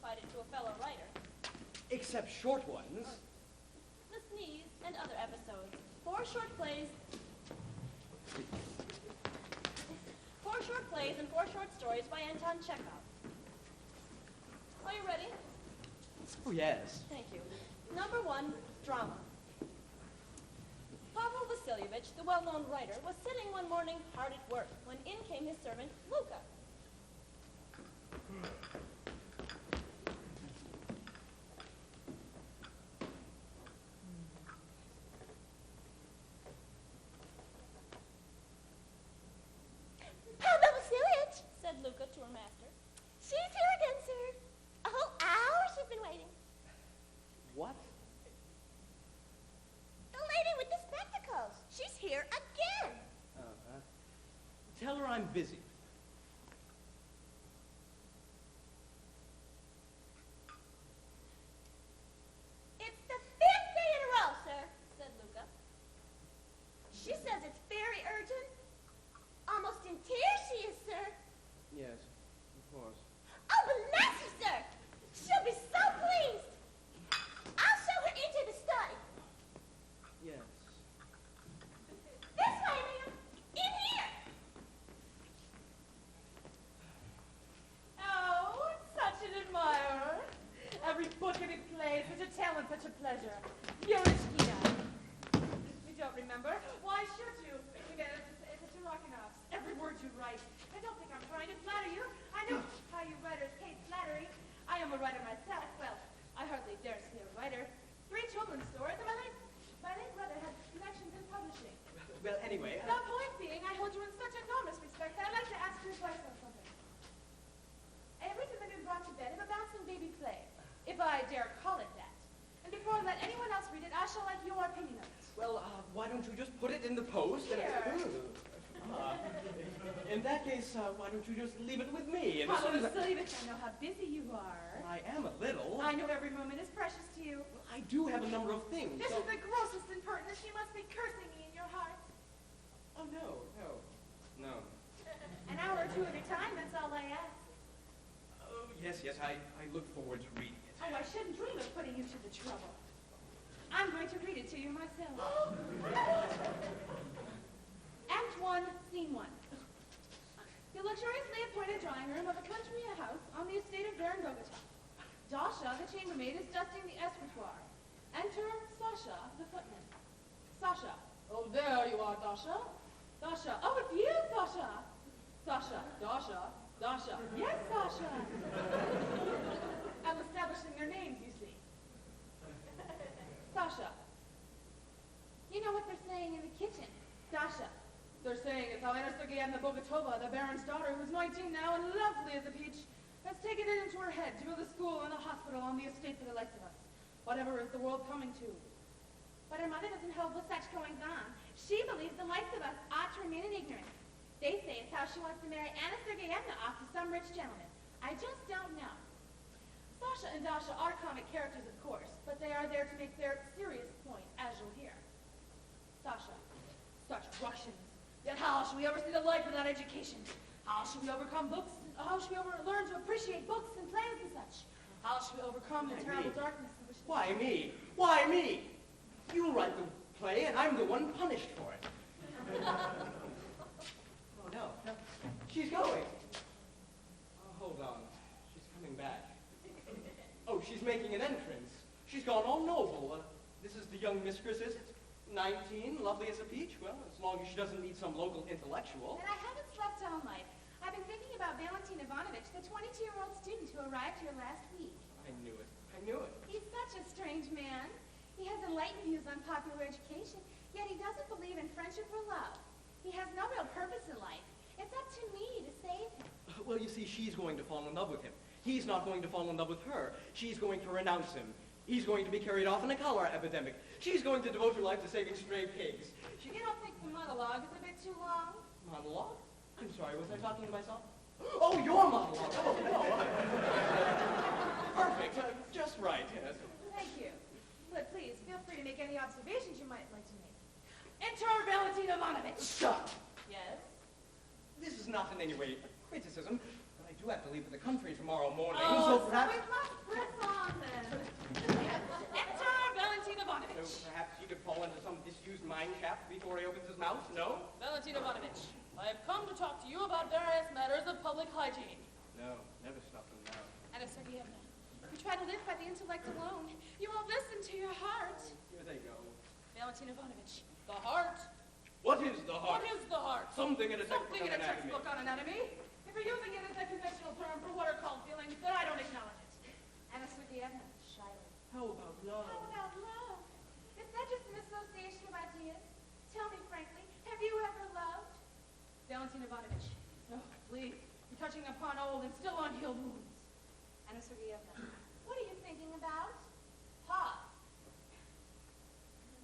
confided to a fellow writer. Except short ones. The Sneeze and other episodes. 4 short plays. 4 short plays and 4 short stories by Anton Chekhov. Are you ready? Oh, yes. Thank you. Number 1, drama. Pavel Vasilyevich, the well-known writer, was sitting one morning hard at work when in came his servant, Luka. Pavel Vasilyevich, Said Luka to her master. she's here again, sir. A whole hour she's been waiting. What? The lady with the spectacles. She's here again. Tell her I'm busy. It's the 5th day in a row, sir. Said Luka. She says it's very urgent. Almost in tears she is, sir. Yes, of course. Oh, bless you, sir. She'll be so pleased. I'll show her into the study. Yes. This way, ma'am. In here. Oh, such an admirer. Every book, every play, such a talent, such a pleasure. Yurishkina. You don't remember? Why should you? It's a Rockonoffs. Every word you write. I don't think I'm trying to flatter you. I know how you writers hate flattery. I am a writer myself. Well, I hardly dare say a writer. 3 children's stories, and my late brother had connections in publishing. Well, anyway, The point being, I hold you in such enormous respect that I'd like to ask your advice on something. I have recently been brought to bed in a bouncing baby play, if I dare call it that. And before I let anyone else read it, I shall like your opinion of it. well, why don't you just put it in the post? Here. In that case, why don't you just leave it with me? And as Pavel soon as Vasilyevich, I know how busy you are. I am a little. I know every moment is precious to you. I do have a number of things. This so- is the grossest impertinence. You must be cursing me in your heart. Oh, no. An hour or 2 at a time, that's all I ask. Oh, yes, I look forward to reading it. Oh, I shouldn't dream of putting you to the trouble. I'm going to read it to you myself. Act 1, Scene 1. The luxuriously appointed drawing room of a country house on the estate of Baron Gogotov. Dasha, the chambermaid, is dusting the escritoire. Enter Sasha, the footman. Sasha. Oh, there you are, Dasha. Dasha. Oh, it's you, Sasha. Sasha. Dasha. Yes, Sasha. I'm establishing their names, you see. Sasha. You know what they're saying in the kitchen. Dasha. They're saying it's Elena Sergeyevna Bogatova, the Baron's daughter, who's 19 now and lovely as a peach, has taken it into her head to build a school and a hospital on the estate for the likes of us. Whatever is the world coming to? But her mother doesn't hold with such goings on. She believes the likes of us ought to remain in ignorance. They say it's how she wants to marry Anna Sergeyevna off to some rich gentleman. I just don't know. Sasha and Dasha are comic characters, of course, but they are there to make their serious point, as you'll hear. Sasha, such Russians. Yet how shall we ever see the light without education? How shall we overcome books? How shall we ever learn to appreciate books and plays and such? How shall we overcome the terrible darkness in which... Why me? Why me? You write the play, and I'm the one punished for it. Oh, no. She's going. Oh, hold on. She's coming back. Oh, she's making an entrance. She's gone all noble. This is the young mistress, is it? 19, lovely as a peach? Well, as long as she doesn't need some local intellectual. And I haven't slept all night. I've been thinking about Valentin Ivanovich, the 22-year-old student who arrived here last week. I knew it. He's such a strange man. He has enlightened views on popular education, yet he doesn't believe in friendship or love. He has no real purpose in life. It's up to me to save him. Well, you see, she's going to fall in love with him. He's not going to fall in love with her. She's going to renounce him. He's going to be carried off in a cholera epidemic. She's going to devote her life to saving stray pigs. You don't think the monologue is a bit too long? Monologue? I'm sorry, was I talking to myself? Oh, your monologue. Oh, no. Perfect. Just right, yes. Thank you. But please, feel free to make any observations you might like to make. Enter Valentin Ivanovich. Stop. Yes? This is not in any way a criticism, but I do you have to leave for the country tomorrow morning, Oh, so perhaps... we must press on then. Enter Valentin So Ivanovich. perhaps he could fall into some disused mine shaft before he opens his mouth? No? Valentin Ivanovich, I have come to talk to you about various matters of public hygiene. No, never stop him now. Anna Sergeyevna, you try to live by the intellect alone. You won't listen to your heart. Here they go. Valentin Ivanovich, the heart. What is the heart? What is the heart? Something in a textbook Something in on a anatomy. textbook on anatomy. If you're using it as a conventional term for what are called feelings, then I don't acknowledge it. Anna Sergeyevna, shyly. How about love? How about love? Is that just an association of ideas? Tell me frankly, have you ever loved? Valentin Ivanovich, oh, please. You're touching upon old and still unhealed wounds. Anna Sergeyevna, what are you thinking about? Pause.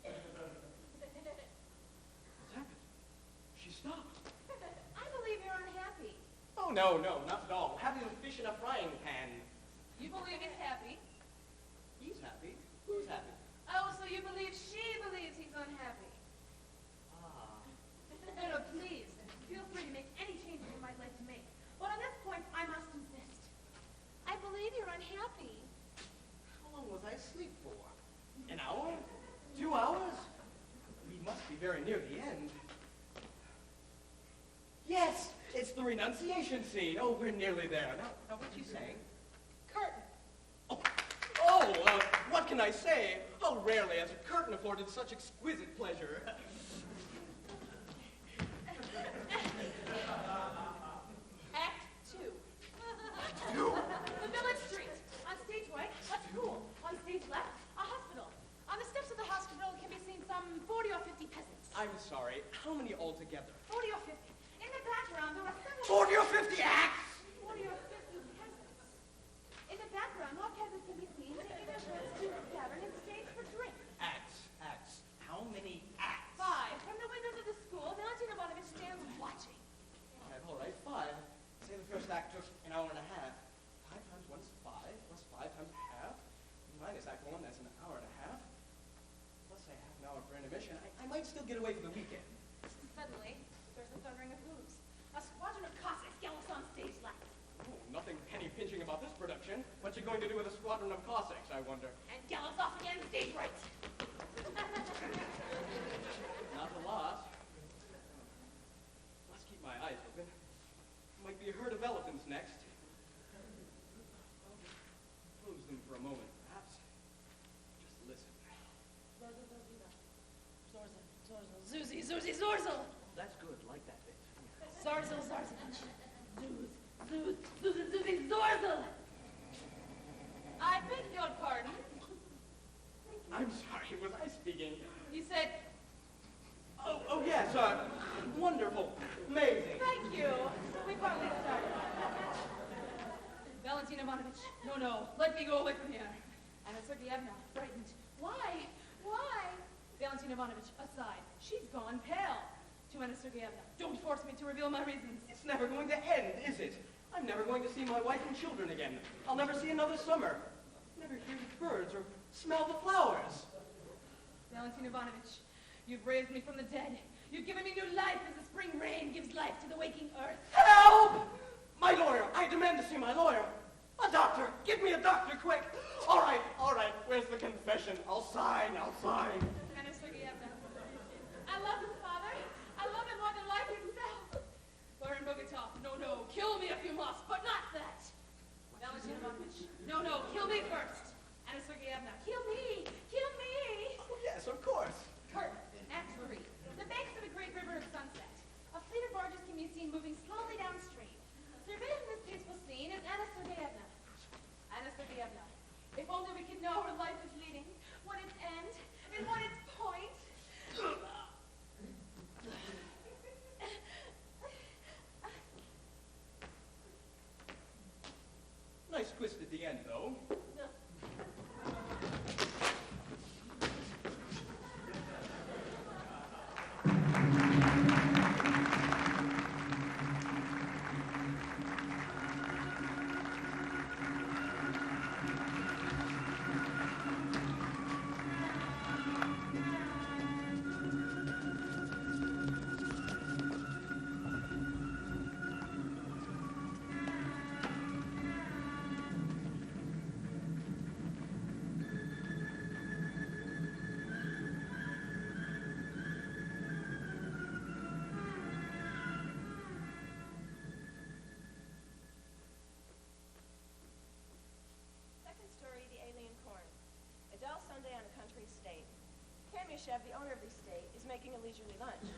What's happened? She stopped. I believe you're unhappy. Oh, no, not at all. Happy as a fish in a frying pan. You believe he's happy? He's happy. Who's happy? Oh, so you believe she believes he's unhappy. Ah. No, please. Feel free to make any changes you might like to make. But on this point, I must insist. I believe you're unhappy. How long was I asleep for? An hour? 2 hours? We must be very near the end. Yes, it's the renunciation scene. Oh, we're nearly there. Now what's she saying? Curtain. What can I say? How rarely has a curtain afforded such exquisite pleasure. Act 2. The village street. On stage right, a school. On stage left, a hospital. On the steps of the hospital can be seen some 40 or 50 peasants. I'm sorry, how many altogether? 40 or 50. In the background, there are several... 40 or 50 acts! 40 or 50 peasants. In the background, more peasants can be seen taking their shirts to the tavern and stage for drink. Acts. How many acts? 5. From the windows of the school, Valentin Ivanovich stands watching. All right, 5. Say the first act took an hour and a half. 5 times 1 is 5, plus 5 times half. Minus act 1, that's an hour and a half. Plus say half an hour for intermission. I might still get away for the weekend. Suddenly, there's a thundering of hooves. A squadron of Cossacks gallops on stage left. Oh, nothing penny-pinching about this production. What's you going to do with a squadron of Cossacks, I wonder? And gallops off again stage right. Not a lot. Must keep my eyes open. Might be a herd of elephants next. Close them for a moment, perhaps. Just listen. Zuzi, Zuzi, Zorzel. That's good, like that bit. Zarzel, Zarzevich. Zuz, Zuzi, Zorzel. I beg your pardon. I'm sorry, was I speaking? You said, Oh yes, wonderful, amazing. thank you. We partly started. Valentin Ivanovich, no, let me go away from here. Anna Sergeyevna, frightened. Why? Valentin Ivanovich, aside. She's gone pale. To Anna Sergeyevna, don't force me to reveal my reasons. It's never going to end, is it? I'm never going to see my wife and children again. I'll never see another summer. Never hear the birds or smell the flowers. Valentin Ivanovich, you've raised me from the dead. You've given me new life as the spring rain gives life to the waking earth. Help! My lawyer! I demand to see my lawyer. A doctor! Give me a doctor, quick! All right. Where's the confession? I'll sign. Anna Sergeyevna, I love you, Father. I love him more than life himself. Baron Bogatov, no, kill me if you must, but not that. Valentin Ivanovich, no, kill me first. Anna Sergeyevna, kill me. Oh, yes, of course. Curtain, Act 3. The banks of a great river of sunset. A fleet of barges can be seen moving slowly downstream. Surveying this peaceful scene is Anna Sergeyevna. Anna Sergeyevna, if only we could know where life is leading, what its end, and what its point. Nice twist at the end, though. Kamyshev, the owner of the estate, is making a leisurely lunch.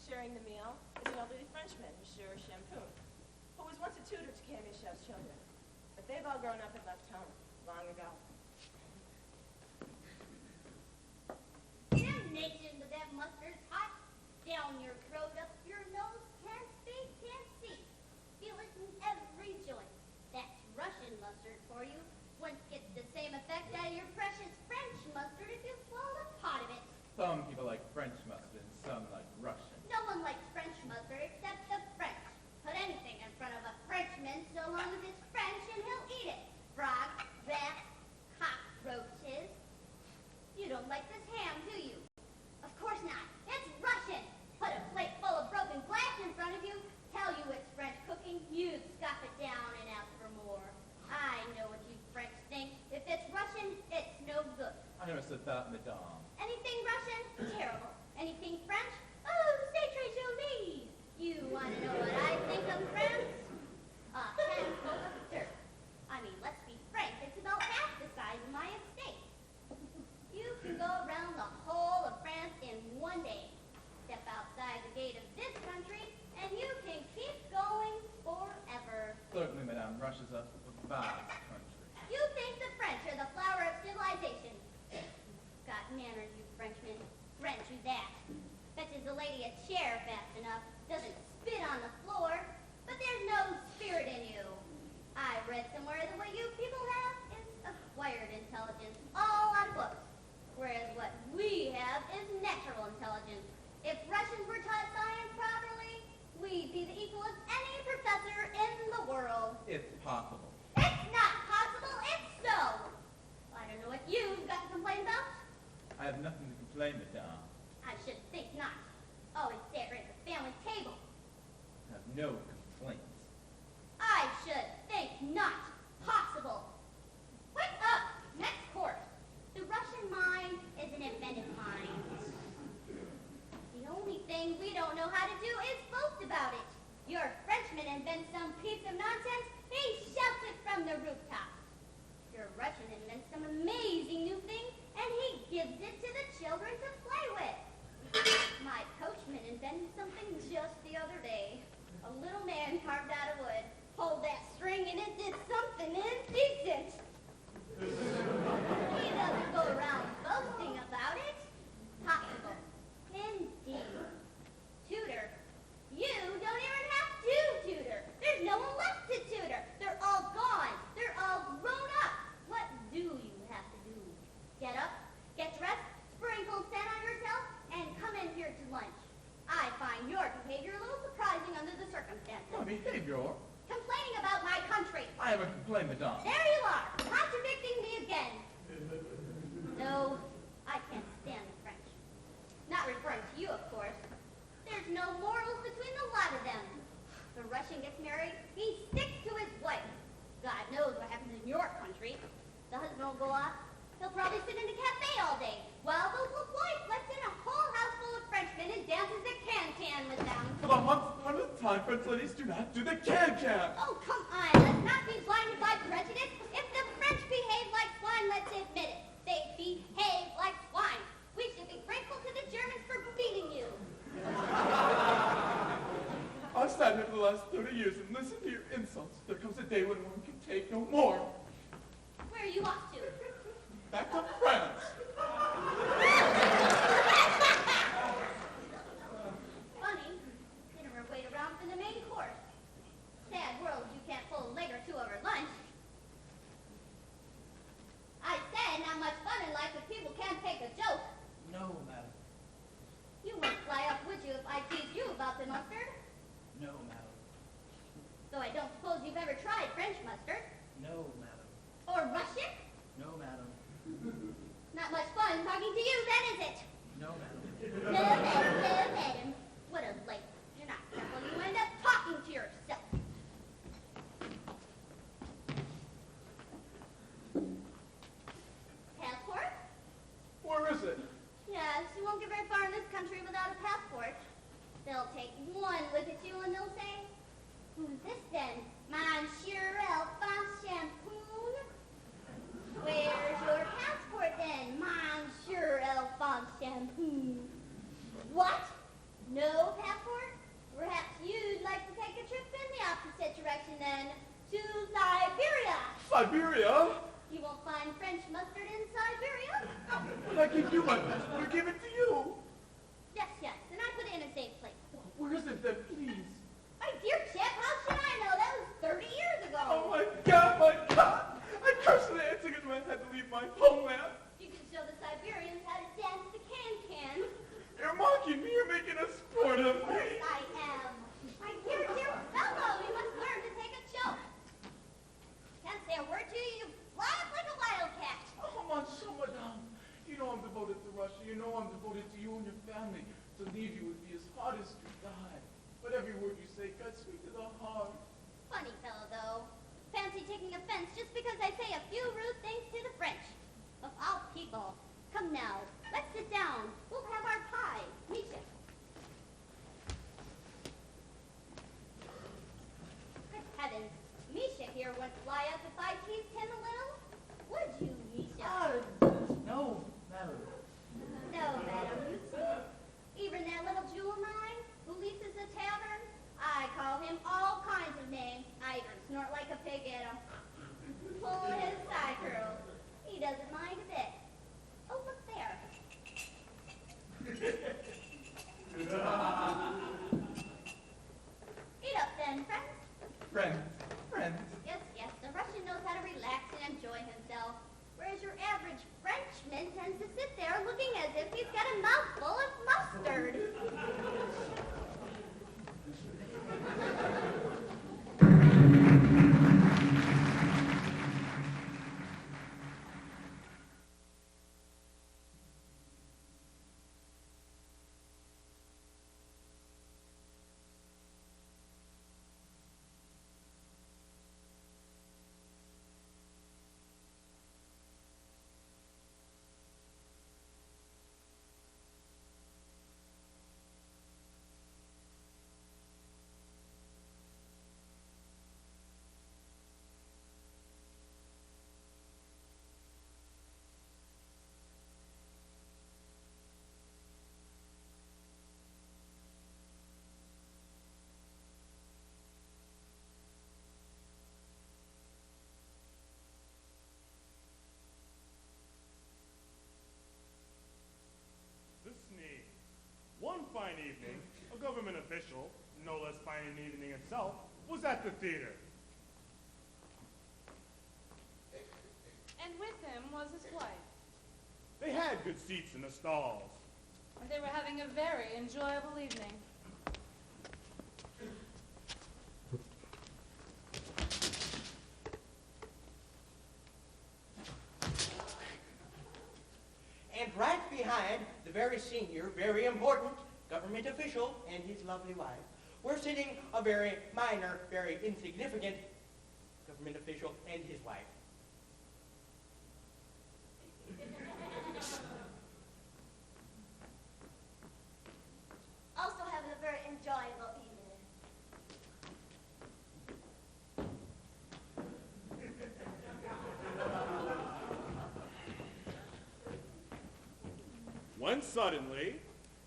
Sharing the meal is an elderly Frenchman, Monsieur Champoun, who was once a tutor to Kamyshev's children. But they've all grown up and left home long ago. Damnation, but that mustard's hot. Down your throat, up your nose, can't speak, can't see. Feel it in every joint. That's Russian mustard for you. Once gets the same effect out of your precious French mustard if you swallow a pot of it. Some people like French mustard and some like Russian. No one likes French mustard except the French. Put anything in front of a Frenchman so long as it's French and he'll eat it. Frogs, rats, cockroaches. You don't like this ham, do you? Of course not. It's Russian. Put a plate full of broken glass in front of you, tell you it's French cooking, you'd scoff it down and ask for more. I know what you French think. If it's Russian, it's no good. I never said that, madame. Anything Russian? Terrible. Anything French? Oh, c'est très joli. You want to know what I think of France? A handful of dirt. I mean, let's be frank, it's about half the size of my estate. You can go around the whole of France in one day. Step outside the gate of this country, and you can keep going forever. Certainly, madame, Russia's a vast country. You think the French are the flower of civilization. Got manners, you Frenchmen. Grant you that. Fetches a lady a chair fast enough. Doesn't spit on the floor. But there's no spirit in you. I read somewhere that what you people have is acquired intelligence. All on books. Whereas what we have is natural intelligence. If Russians were taught science properly, we'd be the equal of any professor in the world. It's possible. It's not possible, it's so. I don't know what you've got to complain about. I have nothing to complain, madame. I should think not. Always there at the family table. I have no complaints. I should think not possible. Wake up! Next course. The Russian mind is an inventive mind. The only thing we don't know how to do is boast about it. Your Frenchman invents some piece of nonsense, he shouts it from the rooftop. Your Russian invents some amazing new thing, and he gives it to the children to play with. My coachman invented something just the other day. A little man carved out of wood. Pulled that string and it did something indecent. He doesn't go around boasting about it. Possible. Indeed. Tutor. You don't even have to tutor. There's no one left to tutor. They're all gone. They're all grown up. What do you have to do? Get up, get dressed, sprinkle scent on yourself, and come in here to lunch. I find your behavior a little surprising under the circumstances. My behavior? Complaining about my country. I haven't complained, madame. There you are, contradicting me again. No, I can't stand the French. Not referring to you, of course. There's no morals between the lot of them. The Russian gets married, he sticks to his wife. God knows what happens in your country. The husband will go off. He'll probably sit in the cafe all day, while the wife lets in a whole house full of Frenchmen and dances a can-can with them. But once upon a time, French ladies do not do the can-can. Oh, come on. Let's not be blinded by prejudice. If the French behave like swine, let's admit it. They behave like swine. We should be grateful to the Germans for beating you. I've sat here for the last 30 years and listened to your insults. There comes a day when one can take no more. Where are you off to? Back to France. Funny. Dinner wait around for the main course. Sad world you can't pull a leg or two over lunch. I said not much fun in life if people can't take a joke. No, madam. You wouldn't fly up, would you, if I teased you about the mustard? No, madam. Though I don't suppose you've ever tried French mustard. No, madam. Or Russian? No, madam. Not much fun talking to you, then, is it? No, madam. No, madam, no, madam. What a light. You're not careful, you end up talking to yourself. Passport? Where is it? Yes, you won't get very far in this country without a passport. They'll take one look at you and they'll say, who's this then? Monsieur Alphonse Champoun? Where's your passport then, Monsieur Alphonse Champoun? What? No passport? Perhaps you'd like to take a trip in the opposite direction then, to Siberia. Siberia? You won't find French mustard in Siberia. When I give you my passport, I give it to you. Yes, and I put it in a safe place. Where is it then, please? My dear Chip, how should I know? That was 30 years ago. Oh my God, my God! I curse the dancing in my head to leave my homeland. You can show the Siberians how to dance the can-can. You're mocking me, you're making a sport of Of me. course I am. My dear fellow, you must learn to take a choke. Can't say a word to you, you fly up like a wildcat. Oh, come on, madame. You know I'm devoted to Russia. You know I'm devoted to you and your family. To leave you would be as hard as to die. But every word you say cuts me to the heart. Funny fellow, though. Fancy taking offense just because I say a few rude things to the French. Of all people. Come now, let's sit down. We'll have our pie. Misha. Good heavens. Misha here wouldn't fly up if I teased him a little. Would you, Misha? No, madam. No, madam, you see. Even that little Jew of mine, who leases a tavern, I call him all kinds of names. I even snort like a pig at him. Pull his side curls. He doesn't mind a bit. Oh, look there. Eat up then, friends. Friends. Yes, the Russian knows how to relax and enjoy himself, whereas your average Frenchman tends to sit there looking as if he's got a mouthful of mustard. One fine evening, a government official, no less fine an evening itself, was at the theater. And with him was his wife. They had good seats in the stalls. And they were having a very enjoyable evening. And right behind the very senior, very important government official and his lovely wife were sitting a very minor, very insignificant government official and his wife. Also having a very enjoyable evening.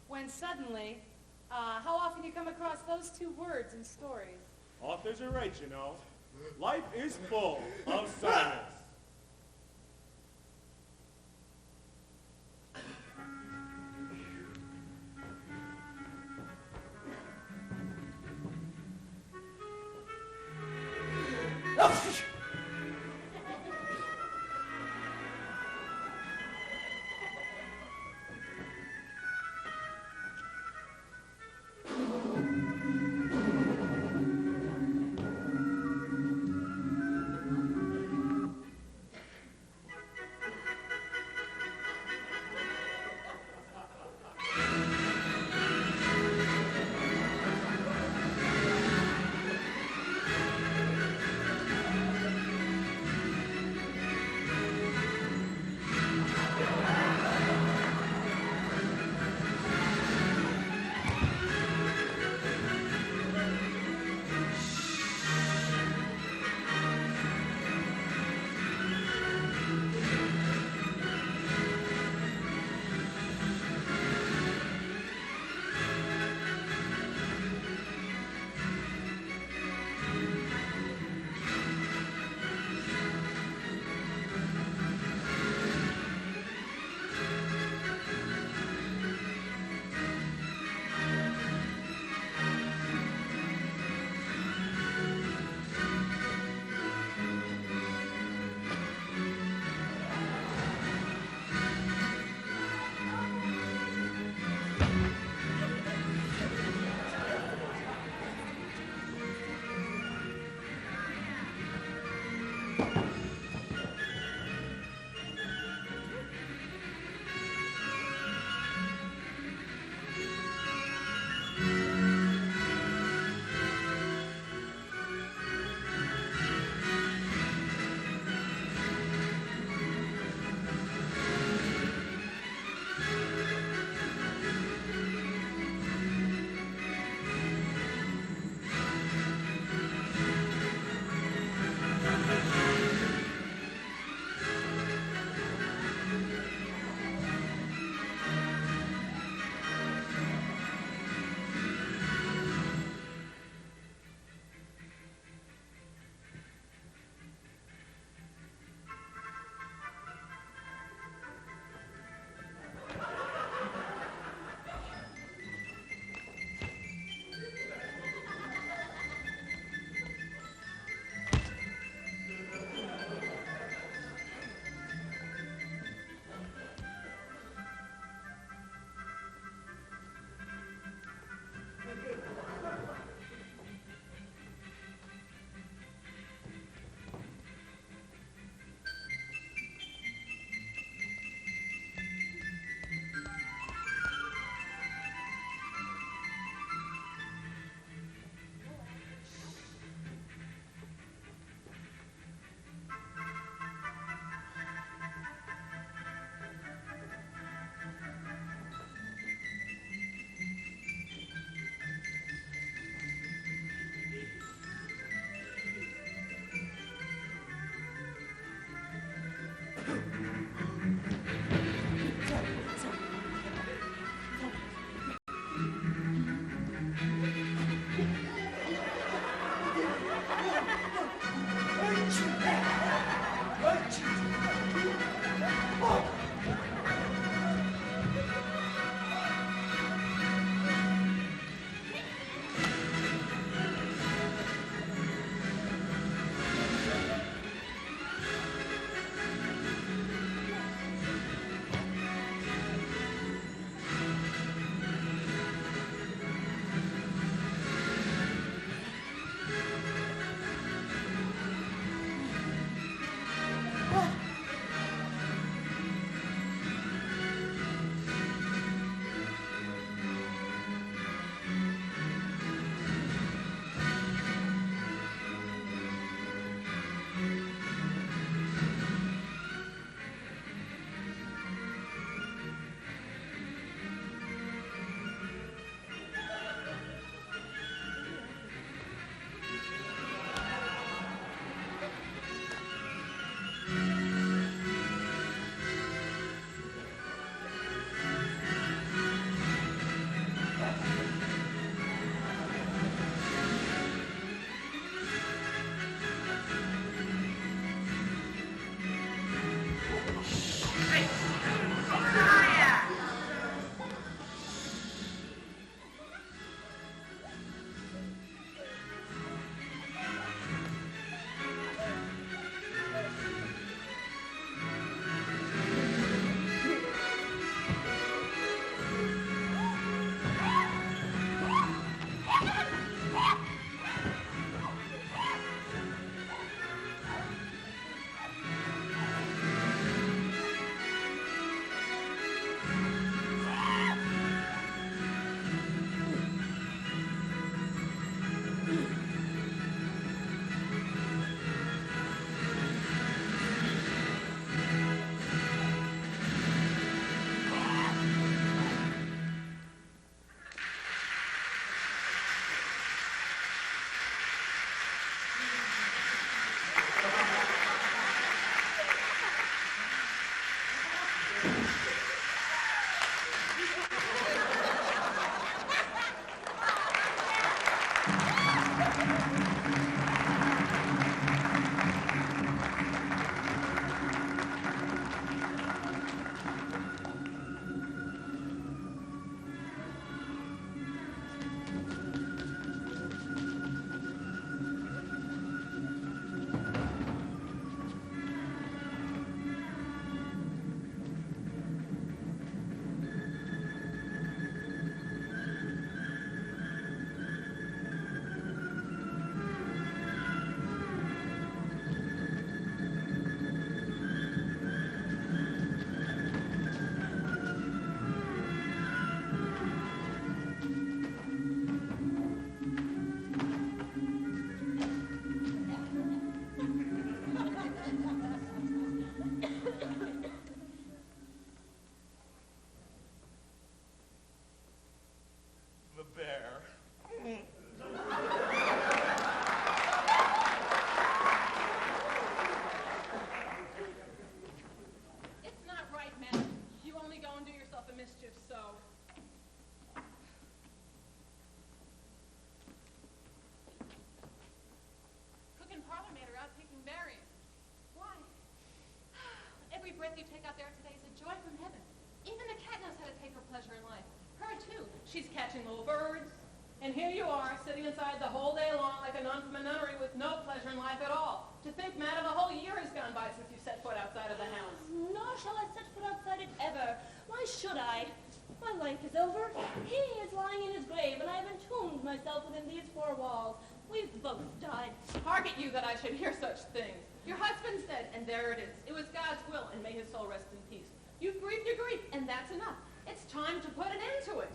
When suddenly, how often do you come across those two words in stories? authors are right, you know, life is full of silence. mischief so. Cook and parlor maid are out picking berries. Why? Every breath you take out there today is a joy from heaven. Even the cat knows how to take her pleasure in life. Her too. She's catching little birds. And here you are, sitting inside the whole day long like a nun from a nunnery with no pleasure in life at all. To think, madam, a whole year has gone by since you set foot outside of the house. Nor shall I set foot outside it ever. Why should I? My life is over. He is lying in his grave, and I have entombed myself within these four walls. We've both died. Hark at you that I should hear such things. Your husband said, and there it is. It was God's will, and may his soul rest in peace. You've grieved your grief, and that's enough. It's time to put an end to it.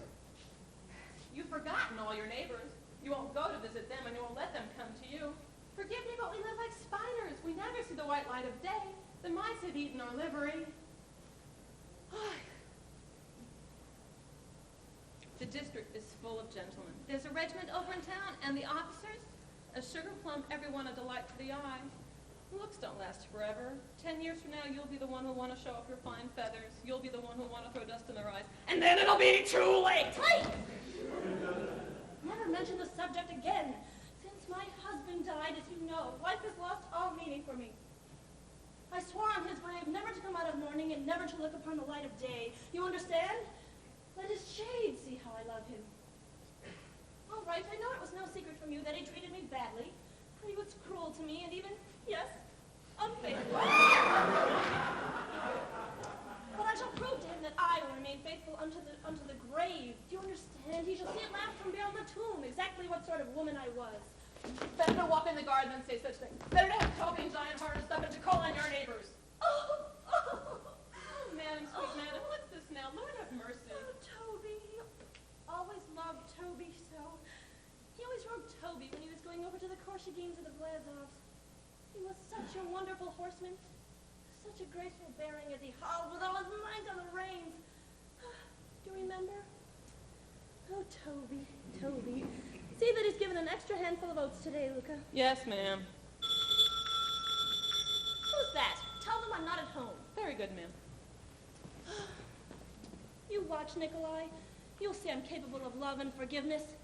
You've forgotten all your neighbors. You won't go to visit them, and you won't let them come to you. Forgive me, but we live like spiders. We never see the white light of day. The mice have eaten our livery. The district is full of gentlemen. There's a regiment over in town, and the officers, a sugar plum, everyone a delight to the eye. Looks don't last forever. 10 years from now, you'll be the one who'll want to show off your fine feathers. You'll be the one who'll want to throw dust in their eyes. And then it'll be too late! Please! Never mention the subject again. Since my husband died, as you know, life has lost all meaning for me. I swore on his grave never to come out of mourning and never to look upon the light of day. You understand? Let his shade see how I love him. All right, I know it was no secret from you that he treated me badly. That he was cruel to me and even, yes, unfaithful. But I shall prove to him that I will remain faithful unto the grave. Do you understand? He shall see it laugh from beyond the tomb, exactly what sort of woman I was. Better to walk in the garden than say such things. Better to have Toby and Giant harnessed up and to call on your neighbors. Oh, Madam, sweet madam, what's this now? Lord have mercy. Oh, Toby. He always loved Toby so. He always rode Toby when he was going over to the Korshagins or the Vlasovs. He was such a wonderful horseman. Such a graceful bearing as he hauled with all his might on the reins. Do you remember? Oh, Toby, Toby. See that he's given an extra handful of oats today, Luca. Yes, ma'am. Who's that? Tell them I'm not at home. Very good, ma'am. You watch, Nikolai. You'll see I'm capable of love and forgiveness.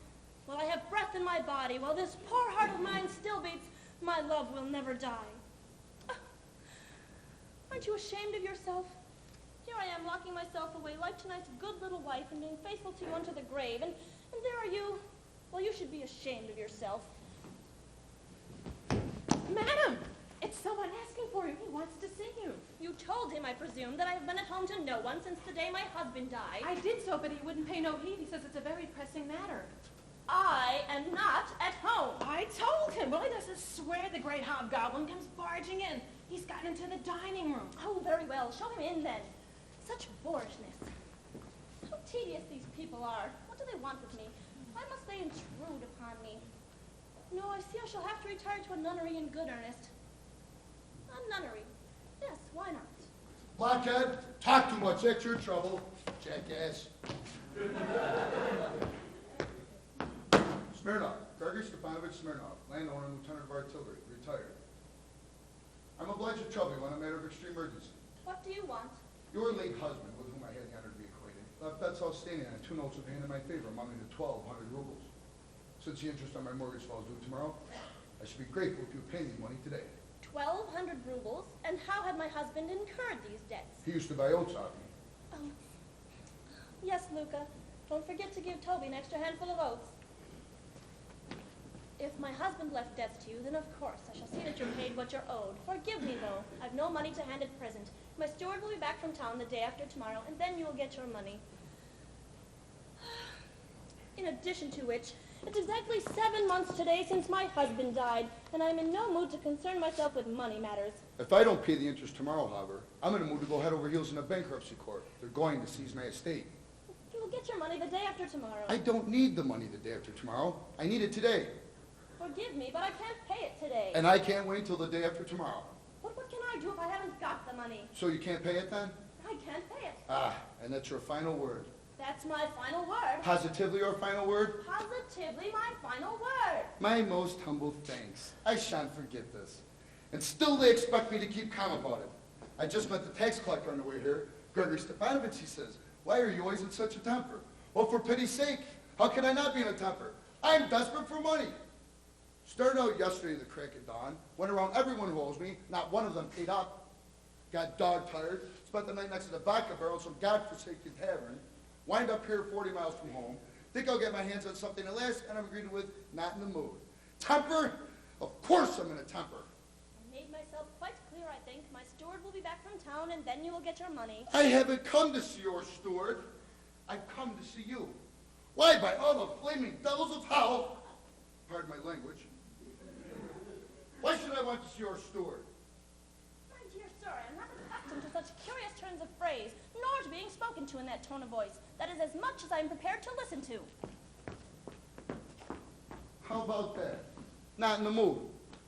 While I have breath in my body, while this poor heart of mine still beats, my love will never die. Aren't you ashamed of yourself? Here I am locking myself away like tonight's good little wife and being faithful to you unto the grave, and there are you. Well, you should be ashamed of yourself. Madam, it's someone asking for you. He wants to see you. You told him, I presume, that I have been at home to no one since the day my husband died. I did so, but he wouldn't pay no heed. He says it's a very pressing matter. I am not at home. I told him. Well, he doesn't swear the great hobgoblin comes barging in. He's got into the dining room. Oh, very well. Show him in, then. Such boorishness. How tedious these people are. What do they want with me? Why must they intrude upon me? No, I see I shall have to retire to a nunnery in good earnest. A nunnery? Yes, why not? Blockhead, talk too much. That's your trouble, jackass. Smirnov, Gregory Stepanovich Smirnov, landowner and lieutenant of artillery, retired. I'm obliged to trouble you on a matter of extreme urgency. What do you want? Your late husband, with whom I had the honor to be acquainted, left bets outstanding on 2 notes of hand in my favor, amounting to 1,200 rubles. Since the interest on my mortgage falls due tomorrow, I should be grateful if you pay me the money today. 1,200 rubles? And how had my husband incurred these debts? He used to buy oats off me. Yes, Luca. Don't forget to give Toby an extra handful of oats. If my husband left debts to you, then of course I shall see that you're paid what you're owed. Forgive me, though. I've no money to hand at present. My steward will be back from town the day after tomorrow, and then you'll get your money. In addition to which, it's exactly 7 months today since my husband died, and I'm in no mood to concern myself with money matters. If I don't pay the interest tomorrow, however, I'm in a mood to go head over heels in the bankruptcy court. They're going to seize my estate. You'll get your money the day after tomorrow. I don't need the money the day after tomorrow. I need it today. Forgive me, but I can't pay it today. And I can't wait till the day after tomorrow. But what can I do if I haven't got the money? So you can't pay it then? I can't pay it. Ah, and that's your final word. That's my final word. Positively your final word? Positively my final word. My most humble thanks. I shan't forget this. And still they expect me to keep calm about it. I just met the tax collector on the way here. Gregory Stepanovich, he says, Why are you always in such a temper? Well, for pity's sake, how can I not be in a temper? I'm desperate for money. Started out yesterday at the crack of dawn, went around everyone who owes me, not one of them paid up. Got dog tired, spent the night next to the vodka barrel in some godforsaken tavern, wind up here 40 miles from home, think I'll get my hands on something at last, and I'm agreed with, not in the mood. Temper? Of course I'm in a temper. I made myself quite clear, I think. My steward will be back from town, and then you will get your money. I haven't come to see your steward. I've come to see you. Why, by all the flaming devils of hell, pardon my language, why should I want to see your steward? My dear sir, I am not accustomed to such curious turns of phrase, nor to being spoken to in that tone of voice. That is as much as I am prepared to listen to. How about that? Not in the mood.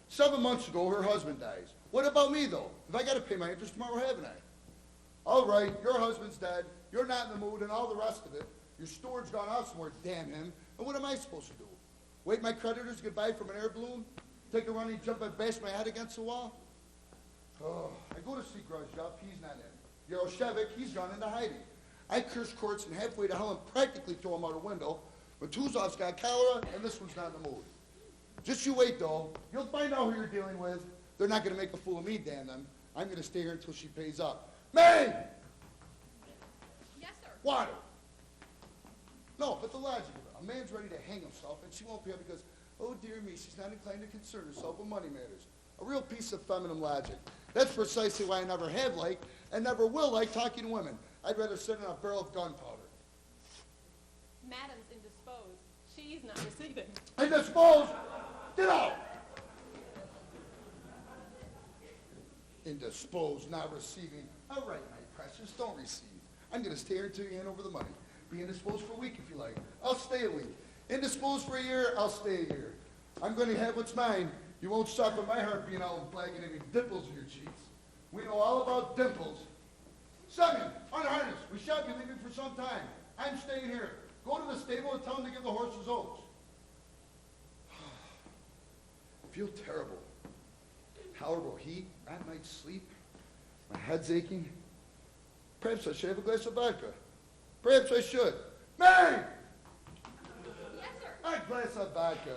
7 months ago, her husband dies. What about me, though? Have I got to pay my interest tomorrow, haven't I? All right, your husband's dead, you're not in the mood, and all the rest of it. Your steward's gone out somewhere, damn him. And what am I supposed to do? Wait my creditors goodbye from an air balloon? Take a running jump and bash my head against the wall? Oh, I go to see Grozhev, he's not in. Yaroshevik, he's gone into hiding. I curse courts and halfway to hell and practically throw him out a window. Matuzov's got cholera, and this one's not in the mood. Just you wait, though. You'll find out who you're dealing with. They're not going to make a fool of me, damn them. I'm going to stay here until she pays up. May! Yes, sir. Water. No, but the logic of it. A man's ready to hang himself, and she won't pay up because, oh, dear me, she's not inclined to concern herself with money matters. A real piece of feminine logic. That's precisely why I never have liked and never will like talking to women. I'd rather sit in a barrel of gunpowder. Madam's indisposed. She's not receiving. Indisposed? Get out! Indisposed, not receiving. All right, my precious, don't receive. I'm going to stay here until you hand over the money. Be indisposed for a week if you like. I'll stay a week. Indisposed for a year, I'll stay a year. I'm going to have what's mine. You won't soften my heart being out and flagging any dimples in your cheeks. We know all about dimples. Semyon, unharness. We shall be leaving for some time. I'm staying here. Go to the stable and tell them to give the horses oats. I feel terrible. Tolerable heat, bad night's sleep. My head's aching. Perhaps I should have a glass of vodka. Perhaps I should. May! Yes, sir. A glass of vodka.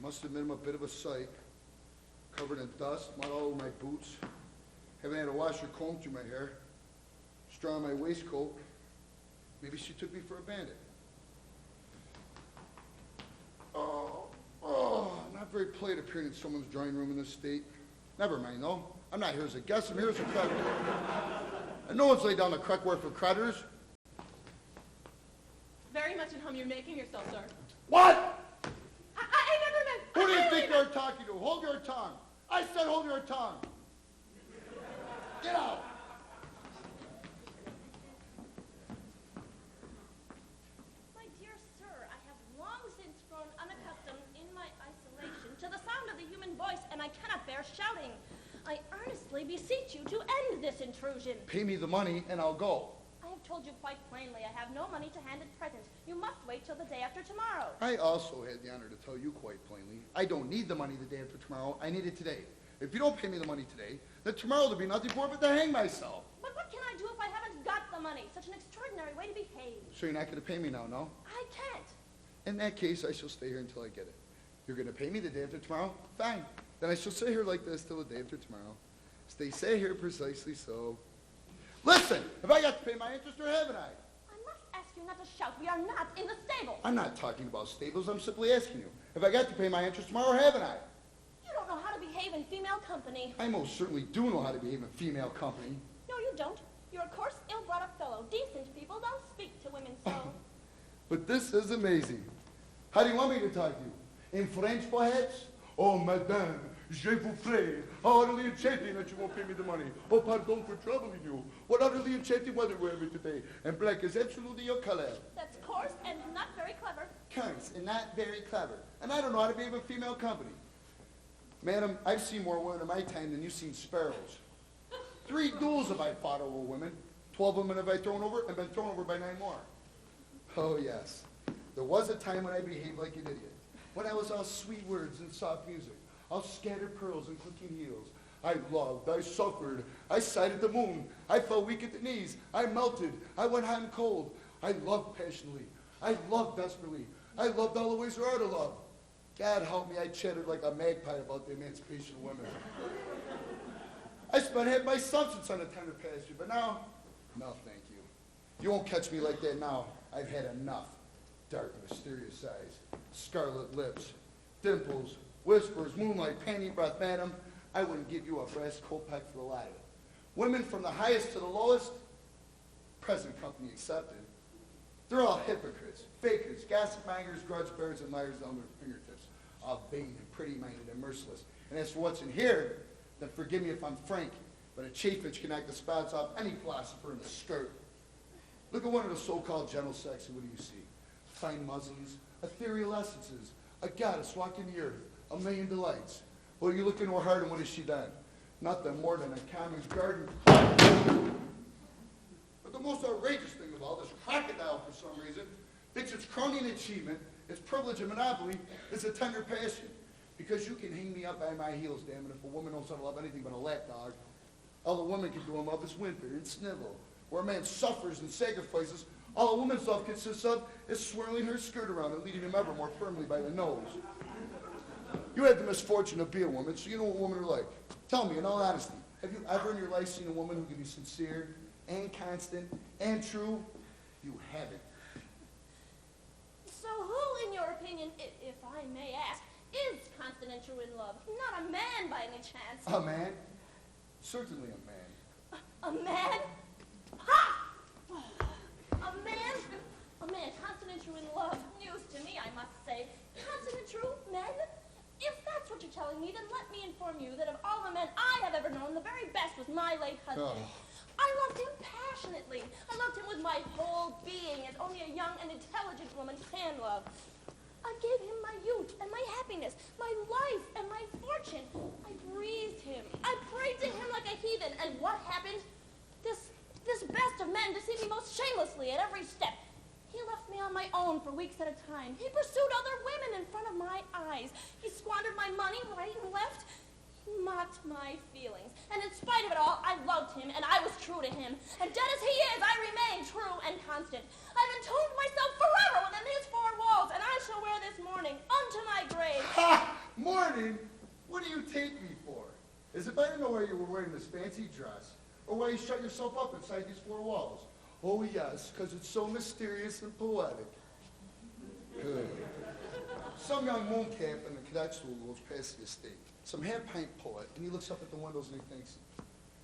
Must admit I'm a bit of a psych. Covered in dust, mud all over my boots. Haven't had a wash or comb through my hair. Straw on my waistcoat. Maybe she took me for a bandit. Not very polite appearing in someone's drawing room in this state. Never mind, though. I'm not here as a guest. I'm here as a creditor. And no one's laid down the correct word for creditors. Very much at home you're making yourself, sir. What? I never meant... Who do you think you're talking to? Hold your tongue. I said hold your tongue. Get out. My dear sir, I have long since grown unaccustomed in my isolation to the sound of the human voice, and I cannot bear shouting. I earnestly beseech you to end this intrusion. Pay me the money and I'll go. I have told you quite plainly I have no money to hand at present. You must wait till the day after tomorrow. I also had the honor to tell you quite plainly, I don't need the money the day after tomorrow. I need it today. If you don't pay me the money today, then tomorrow there'll be nothing for it but to hang myself. But what can I do if I haven't got the money? Such an extraordinary way to behave. So you're not going to pay me now, no? I can't. In that case, I shall stay here until I get it. You're going to pay me the day after tomorrow? Fine. Then I shall sit here like this till the day after tomorrow. Stay here precisely so. Listen, have I got to pay my interest or haven't I? I must ask you not to shout. We are not in the stable. I'm not talking about stables. I'm simply asking you. Have I got to pay my interest tomorrow or haven't I? You don't know how to behave in female company. I most certainly do know how to behave in female company. No, you don't. You're a coarse, ill-brought-up fellow. Decent people don't speak to women so. But this is amazing. How do you want me to talk to you? In French, perhaps? Oh, madame, je vous prie. How utterly enchanting that you won't pay me the money. Oh, pardon for troubling you. What utterly enchanting weather we're having today. And black is absolutely your color. That's coarse and not very clever. Coarse and not very clever. And I don't know how to behave in female company. Madam, I've seen more women in my time than you've seen sparrows. 3 duels have I fought over women. 12 women have I thrown over and been thrown over by 9 more. Oh, yes. There was a time when I behaved like an idiot. When I was all sweet words and soft music, all scattered pearls and clicking heels, I loved, I suffered, I sighed at the moon, I fell weak at the knees, I melted, I went hot and cold. I loved passionately, I loved desperately, I loved all the ways there are to love. God help me, I chattered like a magpie about the emancipation of women. I spent half my substance on a tender pasture, but now, no thank you. You won't catch me like that now. I've had enough. Dark, mysterious eyes, scarlet lips, dimples, whispers, moonlight, panty breath, madam. I wouldn't give you a brass kopeck for the lot of it. Women from the highest to the lowest, present company accepted. They're all hypocrites, fakers, gossip mongers, grudge bearers, and liars on their fingertips. All vain and pretty-minded and merciless. And as for what's in here, then forgive me if I'm frank, but a chaffinch can knock the spots off any philosopher in the skirt. Look at one of the so-called gentle sex, and what do you see? Fine muslins, ethereal essences, a goddess walking the earth, a million delights. Well, you look into her heart, and what has she done? Nothing more than a common garden. But the most outrageous thing of all, this crocodile, for some reason, thinks its crowning achievement, its privilege and monopoly, is a tender passion. Because you can hang me up by my heels, damn it, if a woman knows how to love anything but a lapdog. All a woman can do in love is whimper and snivel. Where a man suffers and sacrifices, all a woman's love consists of is swirling her skirt around and leading him ever more firmly by the nose. You had the misfortune to be a woman, so you know what women are like. Tell me, in all honesty, have you ever in your life seen a woman who can be sincere and constant and true? You haven't. So who, in your opinion, if I may ask, is constant and true in love? Not a man by any chance. A man? Certainly a man. A man? Ha! A man? A man, constant and true in love. News to me, I must say. Constant and true men? If that's what you're telling me, then let me inform you that of all the men I have ever known, the very best was my late husband. Oh. I loved him passionately. I loved him with my whole being, as only a young and intelligent woman can love. I gave him my youth and my happiness, my life and my fortune. I breathed him. I prayed to him like a heathen. And what happened? This best of men deceived me most shamelessly at every step. He left me on my own for weeks at a time. He pursued other women in front of my eyes. He squandered my money right and left. He mocked my feelings. And in spite of it all, I loved him, and I was true to him. And dead as he is, I remain true and constant. I've entombed myself forever within these four walls, and I shall wear this mourning unto my grave. Ha! Morning? What do you take me for? Is it better to know why you were wearing this fancy dress, or why you shut yourself up inside these four walls? Oh, yes, because it's so mysterious and poetic. Good. Some young mooncalf in the cadet school goes past the estate. Some half-pint poet, and he looks up at the windows and he thinks,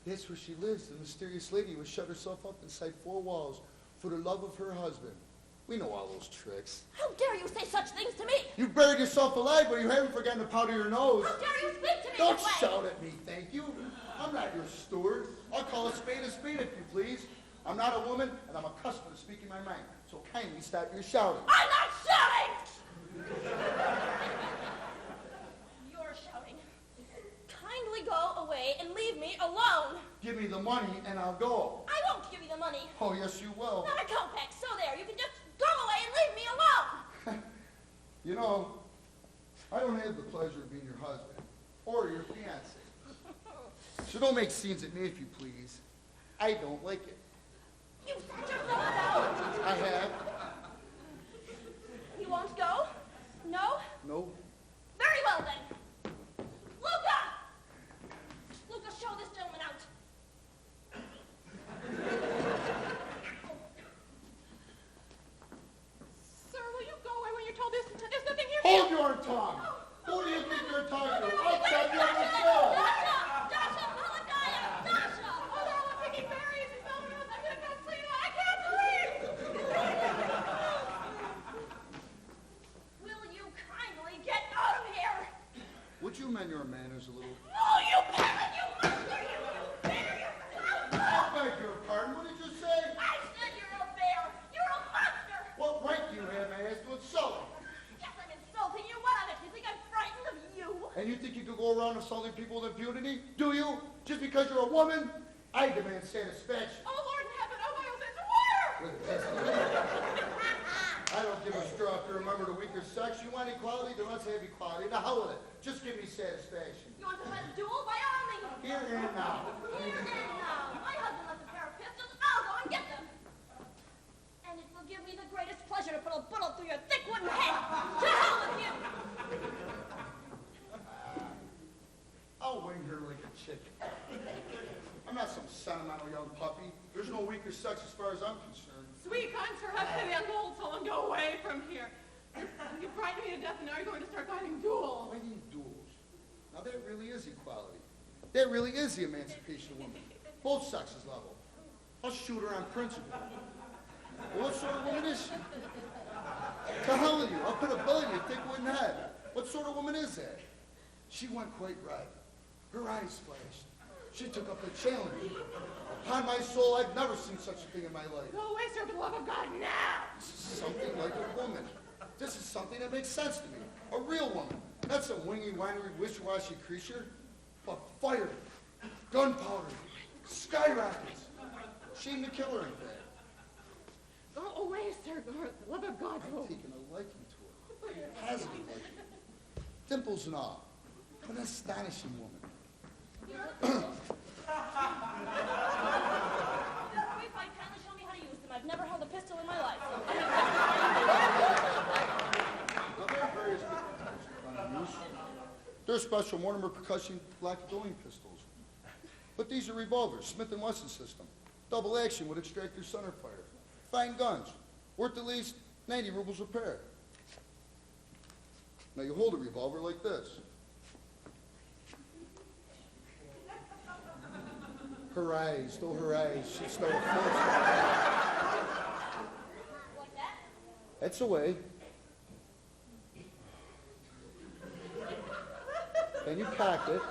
that's where she lives, the mysterious lady who has shut herself up inside four walls for the love of her husband. We know all those tricks. How dare you say such things to me? You buried yourself alive, but you haven't forgotten to powder your nose. How dare you speak to me Don't that way? shout at me, thank you. I'm not your steward. I'll call a spade, if you please. I'm not a woman, and I'm accustomed to speaking my mind. So kindly stop your shouting. I'm not shouting! You're shouting. Kindly go away and leave me alone. Give me the money, and I'll go. I won't give you the money. Oh, yes, you will. Not a kopeck. So there, you can just go away and leave me alone. You know, I don't have the pleasure of being your husband or your fiancé. So don't make scenes at me, if you please. I don't like it. You set yourself down. I have. You won't go? No? No. Very well, then. Luca! Luca, show this gentleman out. Sir, will you go away when you're told there's nothing here? Hold your tongue. Who do you think you're talking to? I'll tell you myself. Dasha, Pelagaya, Dasha! Oh, they're all picking berries and melons. I'm gonna go sleep. I can't breathe. Will you kindly get out of here? Would you mend your manners a little? No, you peasant, you monster, you bear, you I beg your pardon. What did you say? I said you're a bear. You're a monster. What right do you have, I asked, to insult? Yes, I'm insulting you. What of it? You think I'm frightened of you? And you think you could go around insulting people with impunity? Do you? Just because you're a woman? I demand satisfaction. Oh, Lord in heaven. Oh, my, oh, there's water. I don't give a straw to remember the weaker sex. You want equality? Then let's have equality. Now, hell with it. Just give me satisfaction. You want to fight a duel? By all means. Here Here and now. My husband left a pair of pistols. I'll go and get them. And it will give me the greatest pleasure to put a bullet through your thick wooden head. To hell with you! I'll wing her like a chicken. I'm not some sentimental young puppy. There's no weaker sex as far as I'm concerned. Sweet hunter, have pity on old soul and go away from here. You frightened me to death, and now you're going to start fighting duels. Fighting duels. Now that really is equality. That really is the emancipation of women. Both sexes level. I'll shoot her on principle. Well, what sort of woman is she? To hell with you. I'll put a bullet in your thick wooden head. What sort of woman is that? She went quite red. Her eyes flashed. She took up the challenge. Upon my soul, I've never seen such a thing in my life. Go away, sir, for the love of God, now! This is something like a woman. This is something that makes sense to me. A real woman. Not some wingy, whinery, wishy-washy creature, but fire, gunpowder, skyrockets. Shame to kill her, in fact. Go away, sir, for the love of God, go. I've taken a liking to her. Positive liking. Dimples and all. What an astonishing woman. If I kindly show me how to use them. I've never held a pistol in my life. Now, there are various different types of gun use. There are special Mortimer percussion Black-Doing pistols. But these are revolvers, Smith & Wesson system. Double action with extractor center fire. Fine guns. Worth at least 90 rubles a pair. Now you hold a revolver like this. Her eyes, though her eyes should start first. Like that? That's a way. Then you cock it.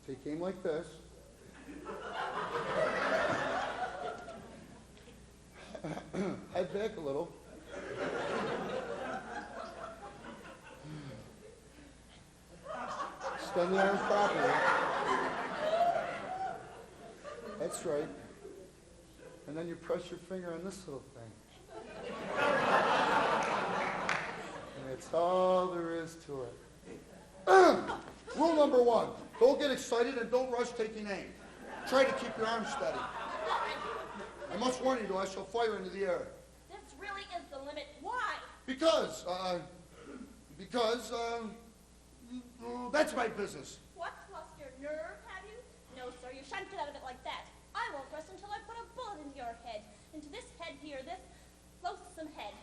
Take aim like this. Head back a little. Extend the arm properly. That's right. And then you press your finger on this little thing. And that's all there is to it. Rule number 1. Don't get excited and don't rush taking aim. Try to keep your arm steady. I must warn you, though, I shall fire into the air. This really is the limit. Why? Because that's my business. What? Lost your nerve, have you? No, sir, you shan't get out of it like that. I won't rest until I put a bullet into your head. Into this head here, this loathsome head.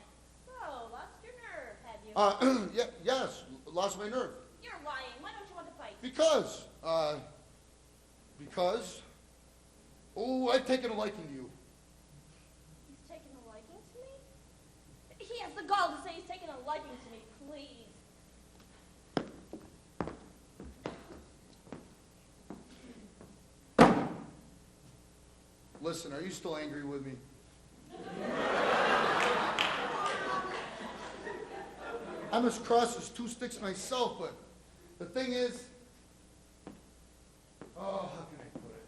So, lost your nerve, have you? Yes, lost my nerve. You're lying. Why don't you want to fight? Because, I've taken a liking to you. He's taken a liking to me? He has the gall to say he's taken a liking to me, please. Listen, are you still angry with me? I'm as cross as 2 sticks myself, but the thing is, how can I put it?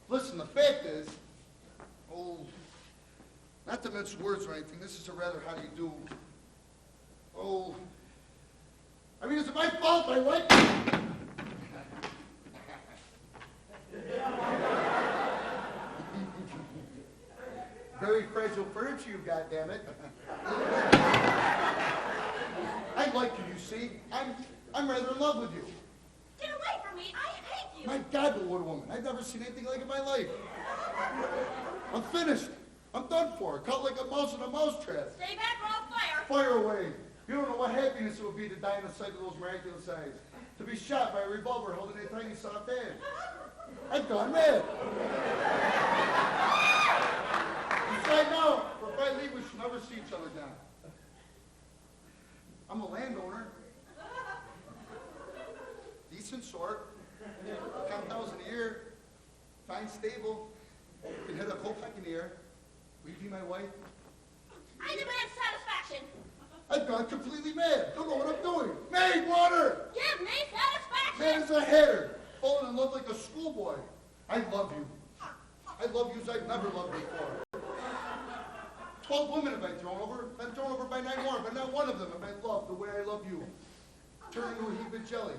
Listen, the fact is, not to mince words or anything, this is a rather how do you do. I mean, is it my fault my wife? Very fragile furniture, you goddammit. I like you, you see. I'm rather in love with you. Get away from me! I hate you! My God, but what a woman. I've never seen anything like it in my life. I'm finished. I'm done for. Caught like a mouse in a mousetrap. Stay back or I'll fire! Fire away. You don't know what happiness it would be to die in the sight of those miraculous eyes. To be shot by a revolver holding a tiny soft hand. I've gone mad. Right now, if I leave, we should never see each other again. I'm a landowner. Decent sort. 10,000 a year. Fine stable. Can hit a kopeck in the air. Will you be my wife? I demand satisfaction! I've gone completely mad. Don't know what I'm doing. Maid, water! Give me satisfaction! Man is a hatter. Falling in love like a schoolboy. I love you. I love you as I've never loved before. 12 women have I thrown over. Been thrown over by 9 more, but not one of them have I loved the way I love you. Turn into a heap of jelly.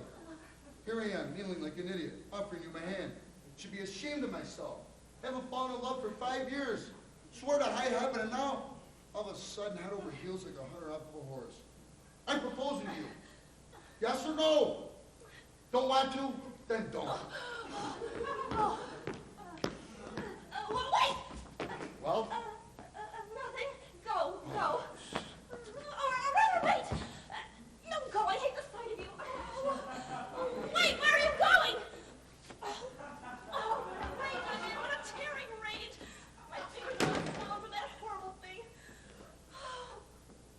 Here I am, kneeling like an idiot, offering you my hand. Should be ashamed of myself. Haven't fallen in love for 5 years. Swore to high heaven, and now, all of a sudden, head over heels like a hunter off of a horse. I'm proposing to you. Yes or no? Don't want to? Then don't. Wait! Well? Nothing. Go. Or rather, wait. No, go. I hate the sight of you. Wait, where are you going? Oh, rage. I'm in what a tearing rage. My fingers won't fall over that horrible thing.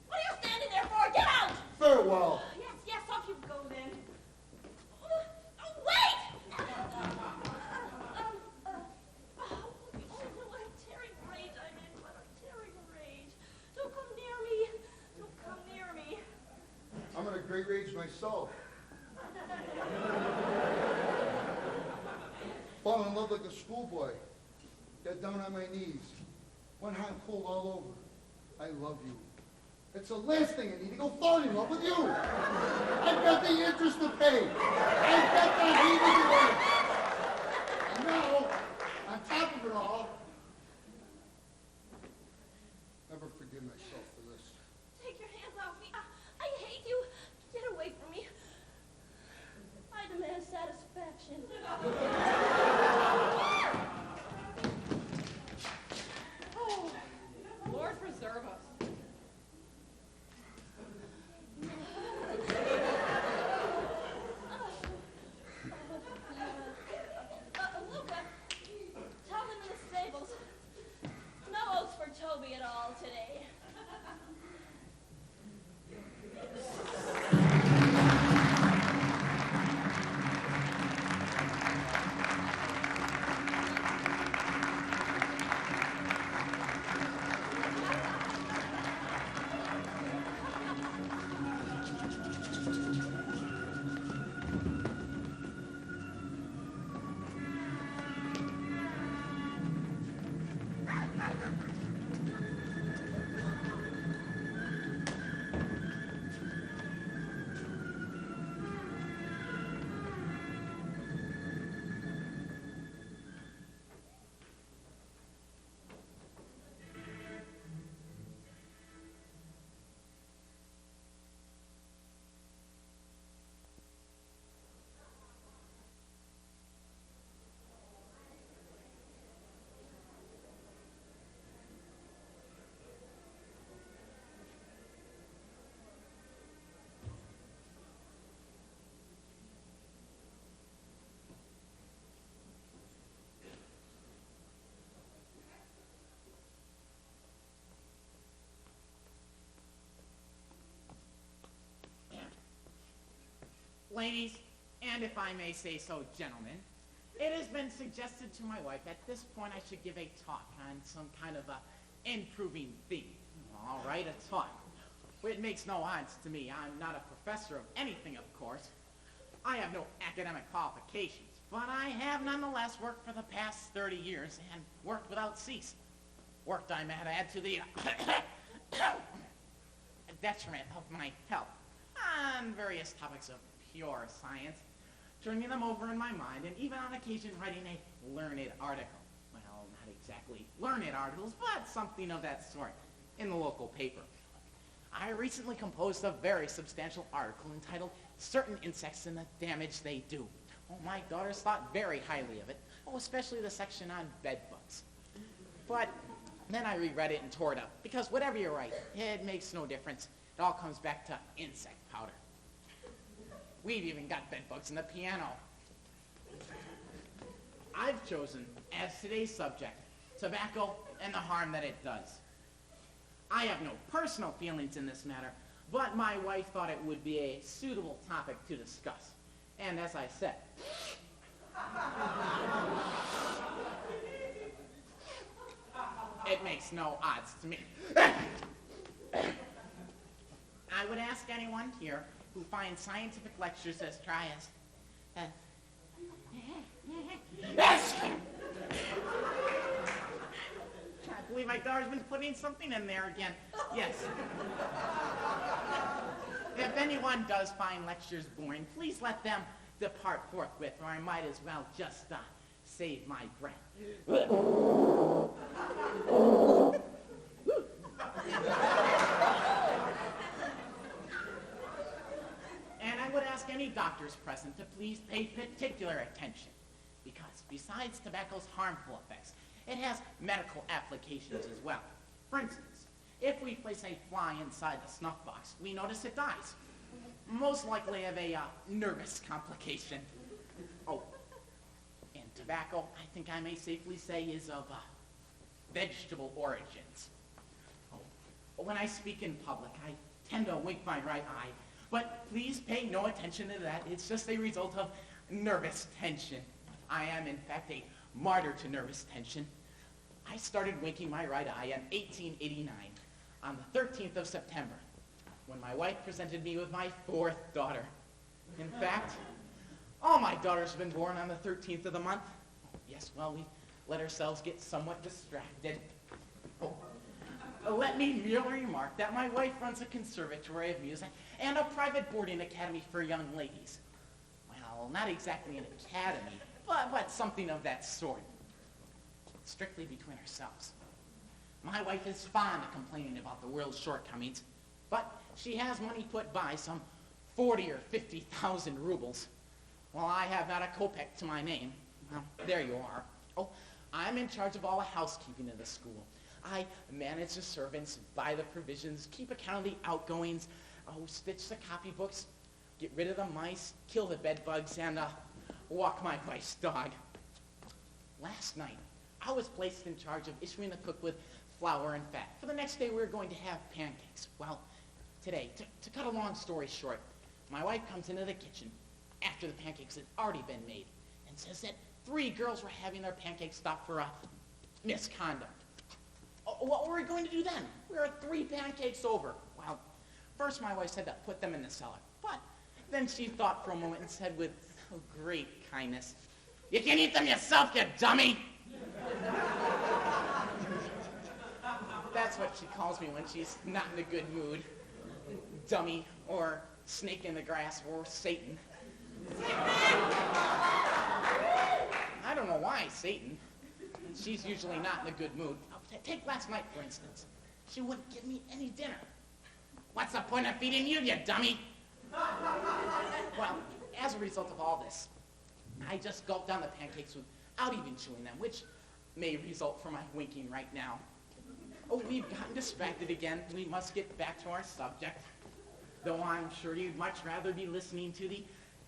What are you standing there for? Get out! Farewell. Yes, off you go then. Wait! What a tearing rage I'm in. What a tearing rage. Don't come near me. Don't come near me. I'm in a great rage myself. Falling in love like a schoolboy. Get down on my knees. One hand cold all over. I love you. It's the last thing I need to go falling in love with you. I've got the interest to pay. I've got the heat to pay. And now, on top of it all, never forgive myself for this. Take your hands off me. I hate you. Get away from me. I demand satisfaction. Oh, Lord preserve us. Luca, tell them in the stables. No oats for Toby at all today. Ladies, and if I may say so, gentlemen, it has been suggested to my wife at this point I should give a talk on some kind of a improving theme. All right, a talk. It makes no odds to me. I'm not a professor of anything, of course. I have no academic qualifications, but I have nonetheless worked for the past 30 years and worked without cease. Worked, I might add, to the detriment of my health on various topics of pure science, turning them over in my mind, and even on occasion writing a learned article. Well, not exactly learned articles, but something of that sort in the local paper. I recently composed a very substantial article entitled Certain Insects and the Damage They Do. Oh, my daughters thought very highly of it, especially the section on bedbugs. But then I reread it and tore it up, because whatever you write, it makes no difference. It all comes back to insect powder. We've even got bedbugs in the piano. I've chosen, as today's subject, tobacco and the harm that it does. I have no personal feelings in this matter, but my wife thought it would be a suitable topic to discuss. And as I said, it makes no odds to me. I would ask anyone here who finds scientific lectures as dry as yes! I believe my daughter's been putting something in there again. Yes. If anyone does find lectures boring, please let them depart forthwith, or I might as well just save my breath. And I would ask any doctors present to please pay particular attention, because besides tobacco's harmful effects, it has medical applications as well. For instance, if we place a fly inside the snuff box, we notice it dies. Most likely of a nervous complication. Oh, and tobacco, I think I may safely say, is of vegetable origins. Oh, when I speak in public, I tend to wink my right eye, but please pay no attention to that. It's just a result of nervous tension. I am, in fact, a martyr to nervous tension. I started winking my right eye in 1889, on the 13th of September, when my wife presented me with my 4th daughter. In fact, all my daughters have been born on the 13th of the month. Yes, well, we let ourselves get somewhat distracted. Oh, let me merely remark that my wife runs a conservatory of music and a private boarding academy for young ladies. Well, not exactly an academy, but something of that sort. Strictly between ourselves. My wife is fond of complaining about the world's shortcomings, but she has money put by, some 40 or 50,000 rubles, while I have not a kopeck to my name. Well, there you are. Oh, I'm in charge of all the housekeeping in the school. I manage the servants, buy the provisions, keep account of the outgoings, stitch the copybooks, get rid of the mice, kill the bed bugs, and walk my wife's dog. Last night, I was placed in charge of issuing the cook with flour and fat. For the next day, we were going to have pancakes. Well, today, to cut a long story short, my wife comes into the kitchen after the pancakes had already been made and says that 3 girls were having their pancakes stopped for misconduct. What were we going to do then? We were 3 pancakes over. Well, first my wife said to put them in the cellar, but then she thought for a moment and said with great kindness, "You can eat them yourself, you dummy!" That's what she calls me when she's not in a good mood. Dummy, or snake in the grass, or Satan. I don't know why Satan. She's usually not in a good mood. Take last night, for instance. She wouldn't give me any dinner. What's the point of feeding you, you dummy? Well, as a result of all this, I just gulped down the pancakes without even chewing them, which may result from my winking right now. Oh, we've gotten distracted again. We must get back to our subject. Though I'm sure you'd much rather be listening to the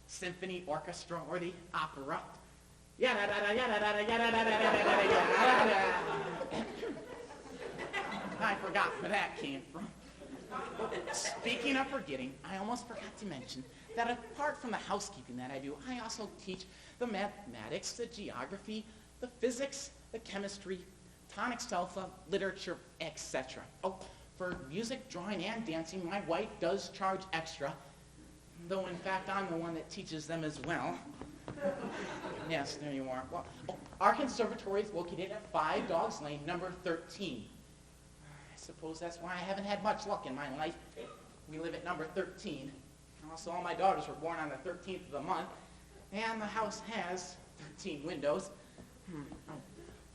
symphony orchestra or the opera. I forgot where that came from. Speaking of forgetting, I almost forgot to mention that apart from the housekeeping that I do, I also teach the mathematics, the geography, the physics, the chemistry, tonics alpha, literature, etc. Oh, for music, drawing, and dancing, my wife does charge extra, though in fact I'm the one that teaches them as well. Yes, there you are. Well, our conservatory is located at 5 Dogs Lane, number 13. I suppose that's why I haven't had much luck in my life. We live at number 13. Also, all my daughters were born on the 13th of the month, and the house has 13 windows.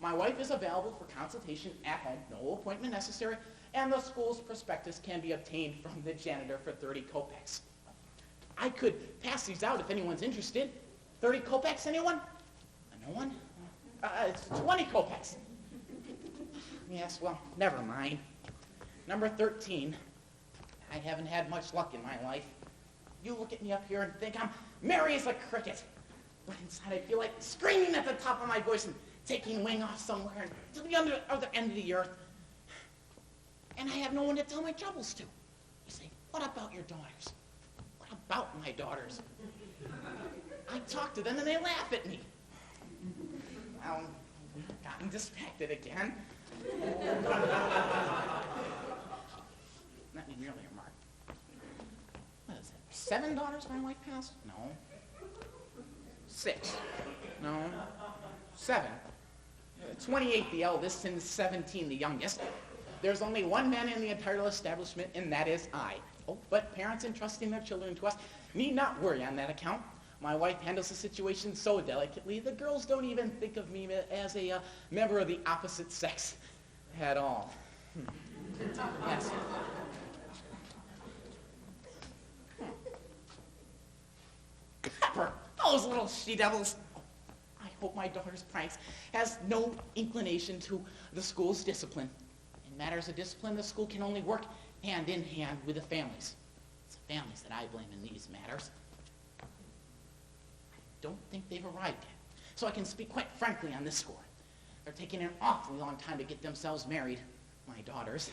My wife is available for consultation at home, no appointment necessary, and the school's prospectus can be obtained from the janitor for 30 kopecks. I could pass these out if anyone's interested. 30 kopecks, anyone? No one? It's 20 kopecks. Yes, well, never mind. Number 13. I haven't had much luck in my life. You look at me up here and think I'm merry as a cricket. But inside I feel like screaming at the top of my voice and taking wing off somewhere to the other end of the earth. And I have no one to tell my troubles to. You say, what about your daughters? What about my daughters? I talk to them and they laugh at me. Well, I've gotten distracted again. Let me merely remark. What is it? 7 daughters my wife has? No. 6. No. 7. 28 the eldest and 17 the youngest. There's only one man in the entire establishment, and that is I. Oh, but parents entrusting their children to us need not worry on that account. My wife handles the situation so delicately, the girls don't even think of me as a member of the opposite sex at all. Yes. Pepper, those little she-devils. I hope my daughter's pranks has no inclination to the school's discipline. In matters of discipline, the school can only work hand in hand with the families. It's the families that I blame in these matters. I don't think they've arrived yet, so I can speak quite frankly on this score. They're taking an awfully long time to get themselves married, my daughters.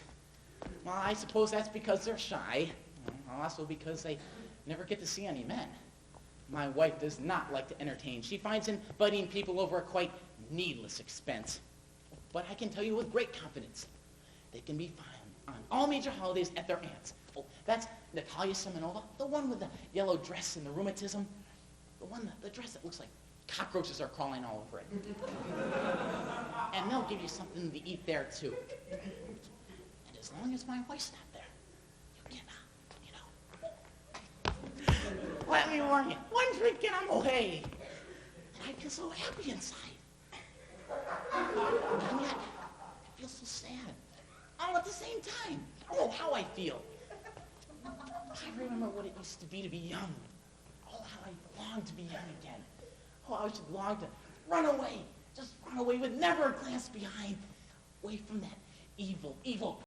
Well, I suppose that's because they're shy, also because they never get to see any men. My wife does not like to entertain. She finds inviting people over a quite needless expense. But I can tell you with great confidence, they can be found on all major holidays at their aunt's. Oh, that's Natalia Semenova, the one with the yellow dress and the rheumatism. The dress that looks like cockroaches are crawling all over it. And they'll give you something to eat there, too. And as long as my wife's not there, you can, let me warn you, one drink and I'm okay. And I feel so happy inside. And yet, I feel so sad. All at the same time. Oh, how I feel. I remember what it used to be young. Oh, how I long to be young again. Oh, I should long to run away. Just run away with never a glance behind. Away from that evil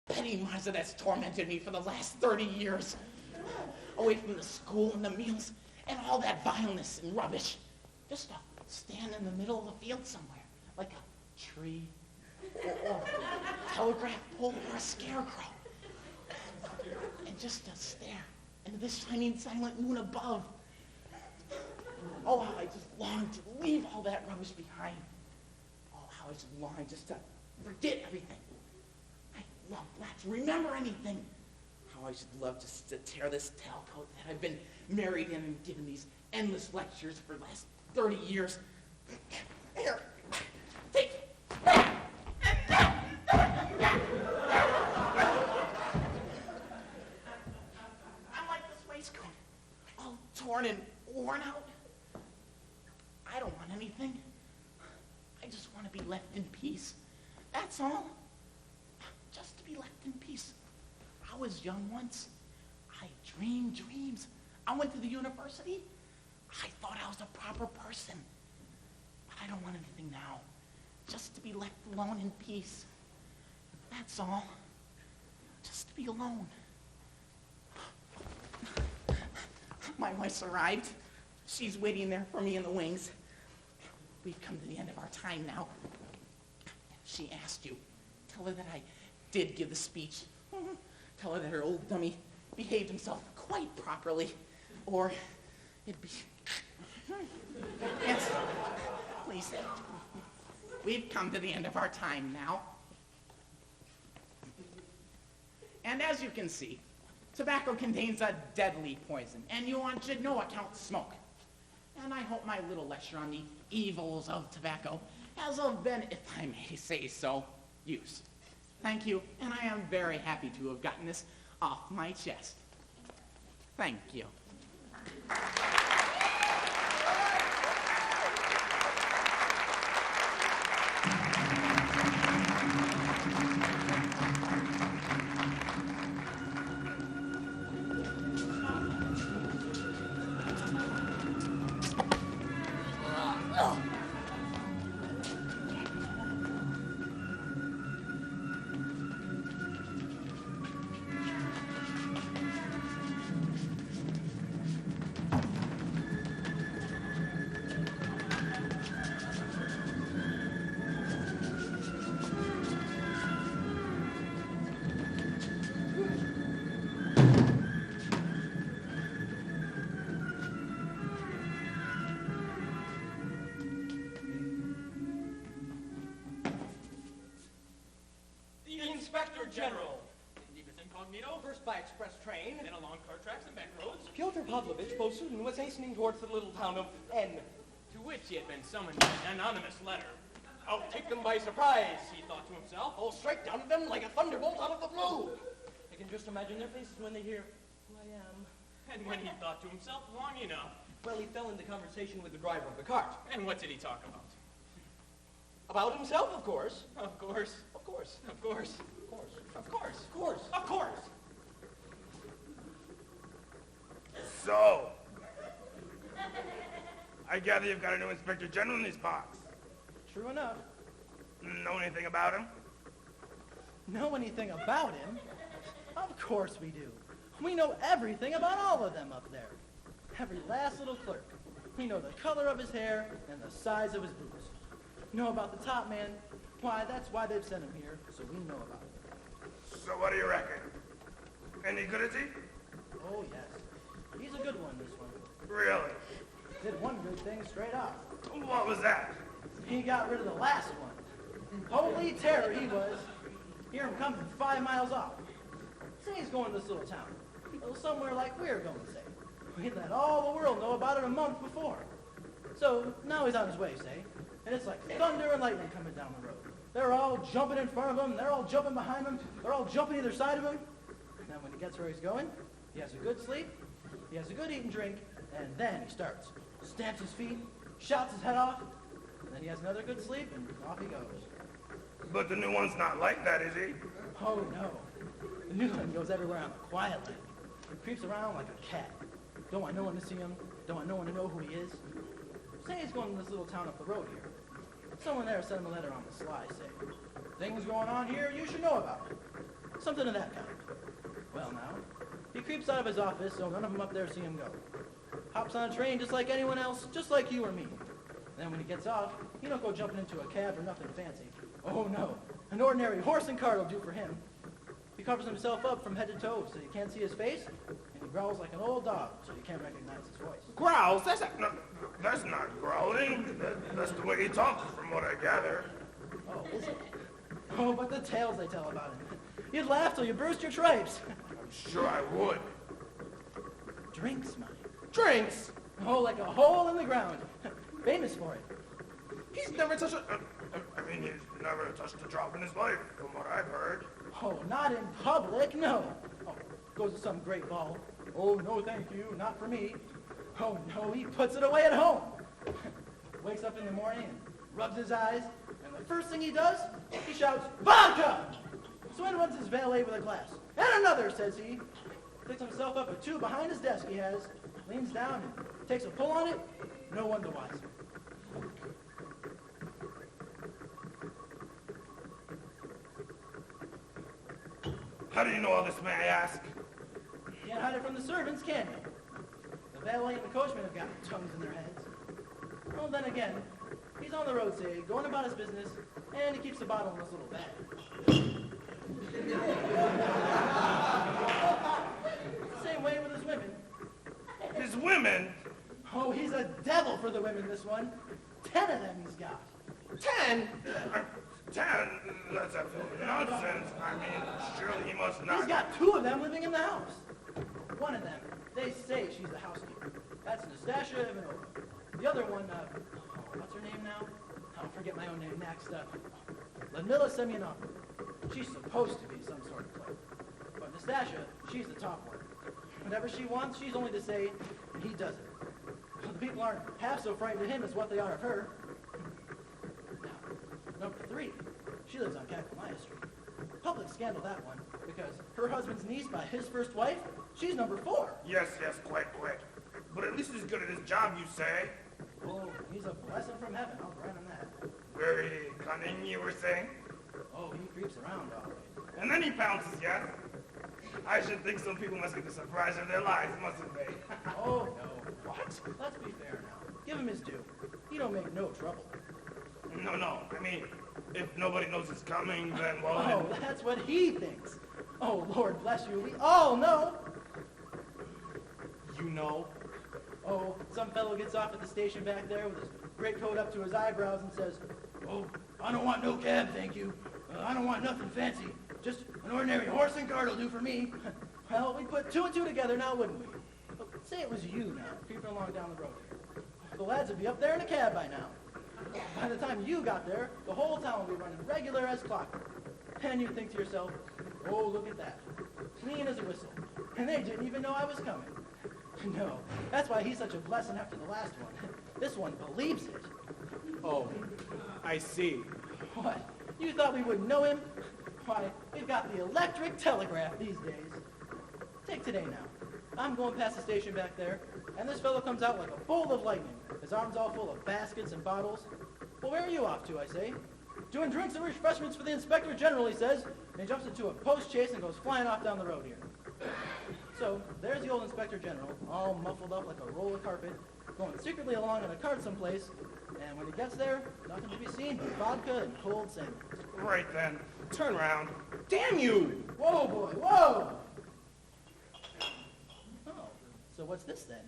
petty miser that's tormented me for the last 30 years. Away from the school and the meals and all that vileness and rubbish. Just to stand in the middle of the field somewhere, like a tree or a telegraph pole or a scarecrow. And just to stare into the shining silent moon above. Oh, how I just long to leave all that rubbish behind. Oh, how I just long just to forget everything. I love not to remember anything. How I should love just to tear this tailcoat that I've been married in and given these endless lectures for the last 30 years. Here, take it. I like this waistcoat, all torn and worn out. I don't want anything. I just want to be left in peace. That's all. Just to be left in peace. I was young once. I dreamed dreams. I went to the university. I thought I was a proper person. But I don't want anything now. Just to be left alone in peace. That's all. Just to be alone. My wife's arrived. She's waiting there for me in the wings. We've come to the end of our time now. She asked you. Tell her that I did give the speech. Tell her that her old dummy behaved himself quite properly. Or it'd be... Yes, please. We've come to the end of our time now. And as you can see, tobacco contains a deadly poison, and you should no account smoke. And I hope my little lecture on the evils of tobacco has been, if I may say so, used. Thank you, and I am very happy to have gotten this off my chest. Thank you. Inspector General. Indeed, incognito, first by express train, then along car tracks and back roads. Pyotr Pavlovich Bosun was hastening towards the little town of N, to which he had been summoned by an anonymous letter. I'll take them by surprise, he thought to himself. I'll strike down at them like a thunderbolt out of the blue. I can just imagine their faces when they hear who I am. And when he thought to himself long enough, Well, he fell into conversation with the driver of the cart. And what did he talk about? About himself, of course. Of course. Of course. Of course. Of course. Of course. Of course. Of course. So, I gather you've got a new Inspector General in these parts. True enough. Know anything about him? Know anything about him? Of course we do. We know everything about all of them up there. Every last little clerk. We know the color of his hair and the size of his boots. Know about the top man. Why, that's why they've sent him here, so we know about it. So what do you reckon? Any good is he? Oh, yes. He's a good one, this one. Really? Did one good thing straight off. What was that? He got rid of the last one. Holy terror he was. Hear him coming 5 miles off. Say he's going to this little town. Somewhere like we're going, say. He'd let all the world know about it a month before. So now he's on his way, say. And it's like thunder and lightning coming down the road. They're all jumping in front of him. They're all jumping behind him. They're all jumping either side of him. And then when he gets where he's going, he has a good sleep. He has a good eat and drink. And then he starts. Stamps his feet. Shouts his head off. And then he has another good sleep, and off he goes. But the new one's not like that, is he? Oh, no. The new one goes everywhere on the quiet line. He creeps around like a cat. Don't want no one to see him. Don't want no one to know who he is. Say he's going to this little town up the road here. Someone there sent him a letter on the sly, say. Things going on here you should know about. Something of that kind. Well, now, he creeps out of his office so none of them up there see him go. Hops on a train just like anyone else, just like you or me. Then when he gets off, he don't go jumping into a cab or nothing fancy. Oh, no. An ordinary horse and cart will do for him. He covers himself up from head to toe so you can't see his face, and he growls like an old dog so you can't recognize his voice. Growls? That's not growling. That's the way he talks, from what I gather. Oh, is it? Oh, but the tales they tell about him. You'd laugh till you burst your tripes. I'm sure I would. Drinks, money. Drinks? Oh, like a hole in the ground. Famous for it. He's never touched he's never touched a drop in his life, from what I've heard. Oh, not in public, no. Oh, goes to some great ball. Oh, no, thank you, not for me. Oh, no, he puts it away at home. Wakes up in the morning and rubs his eyes, and the first thing he does, he shouts, vodka! So in runs his valet with a glass. And another, says he. Picks himself up a tube behind his desk he has, leans down and takes a pull on it. No one the wiser. How do you know all this, may I ask? Can't hide it from the servants, can you? The valet and the coachman have got tongues in their heads. Well, then again, he's on the road, say, going about his business, and he keeps the bottle in his little bag. Same way with his women. His women? Oh, he's a devil for the women, this one. 10 of them he's got. 10? 10? That's absolutely nonsense. I mean, surely he must not... He's got 2 of them living in the house. One of them, they say she's the housekeeper. That's Nastasia Ivanova. The other one, what's her name now? I'll forget my own name next. Ludmila Semyonovna. She's supposed to be some sort of clerk. But Nastasia, she's the top one. Whatever she wants, she's only to say, and he does it. The people aren't half so frightened of him as what they are of her. Now, number 3, she lives on Kakamaya Street. Public scandal, that one, because her husband's niece by his first wife, she's number 4. Yes, quite. But at least he's good at his job, you say? Oh, he's a blessing from heaven, I'll grant him that. Very cunning, you were saying? Oh, he creeps around all right. And then he pounces, yes? I should think some people must get the surprise of their lives, mustn't they? Oh, no. What? Let's be fair now. Give him his due. He don't make no trouble. No. I mean, if nobody knows it's coming, then, well... Oh, that's what he thinks. Oh, Lord bless you, we all know. You know? Oh, some fellow gets off at the station back there with his greatcoat up to his eyebrows and says, oh, I don't want no cab, thank you. I don't want nothing fancy. Just an ordinary horse and cart will do for me. Well, we'd put 2 and 2 together now, wouldn't we? Well, say it was you now, creeping along down the road here. The lads would be up there in a cab by now. By the time you got there, the whole town would be running regular as clockwork. And you'd think to yourself, oh, look at that. Clean as a whistle. And they didn't even know I was coming. No, that's why he's such a blessing after the last one. This one believes it. Oh, I see. What? You thought we wouldn't know him? Why, we've got the electric telegraph these days. Take today now. I'm going past the station back there, and this fellow comes out like a bolt of lightning, his arms all full of baskets and bottles. Well, where are you off to, I say? Doing drinks and refreshments for the Inspector General, he says, and he jumps into a post-chase and goes flying off down the road here. So, there's the old Inspector General, all muffled up like a roll of carpet, going secretly along in a cart someplace, and when he gets there, nothing to be seen but vodka and cold salmon. Right then. Turn around. Damn you! Whoa, boy, whoa! Oh, so what's this then?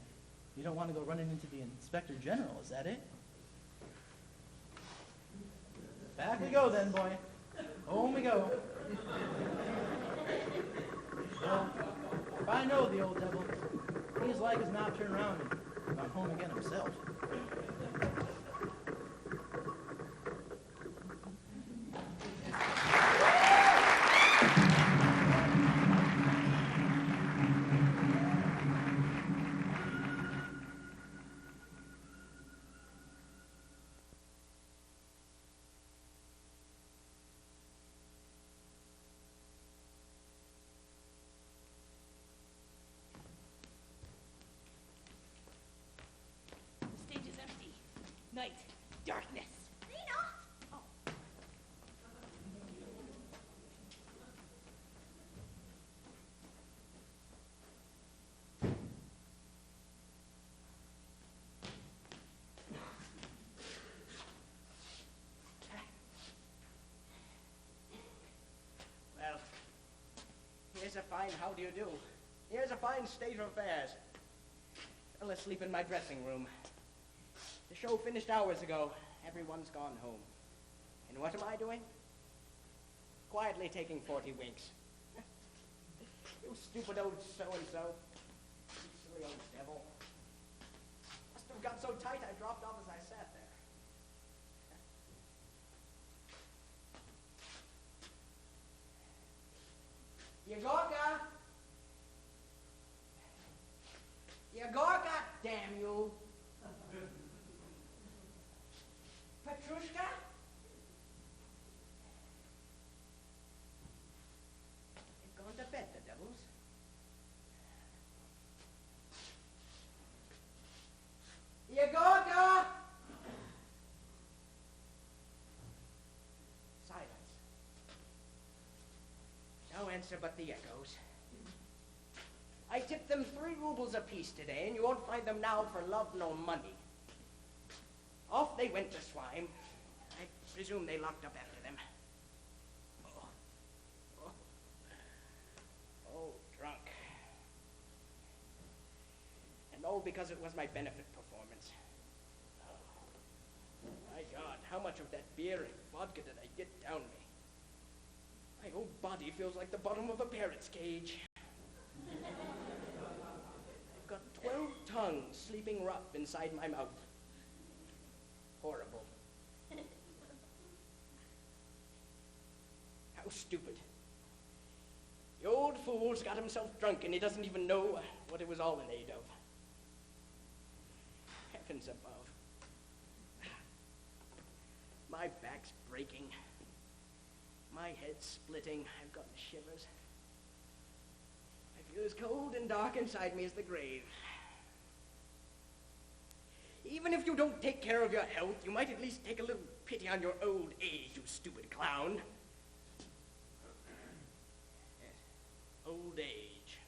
You don't want to go running into the Inspector General, is that it? Back we go then, boy. Home we go. Well, if I know the old devil, he's like as not turn around and gone home again himself. The stage is empty. Night. Darkness. Rena! Well, here's a fine how do you do. Here's a fine state of affairs. Well, let's sleep in my dressing room. The show finished hours ago. Everyone's gone home. And what am I doing? Quietly taking 40 winks. You stupid old so-and-so. You silly old devil. Must have got so tight I dropped off as I sat there. Yegorka! Yegorka, damn you! Petrushka? They've gone to bed, the devils. Yegorka! Silence. No answer but the echoes. I tipped them 3 rubles apiece today, and you won't find them now for love nor money. Off they went to swine. I presume they locked up after them. Oh, drunk. And all because it was my benefit performance. Oh, my God, how much of that beer and vodka did I get down me? My whole body feels like the bottom of a parrot's cage. I've got 12 tongues sleeping rough inside my mouth. Horrible. How stupid. The old fool's got himself drunk and he doesn't even know what it was all in aid of. Heavens above. My back's breaking. My head's splitting. I've got the shivers. I feel as cold and dark inside me as the grave. Even if you don't take care of your health, you might at least take a little pity on your old age, you stupid clown. Yes, old age.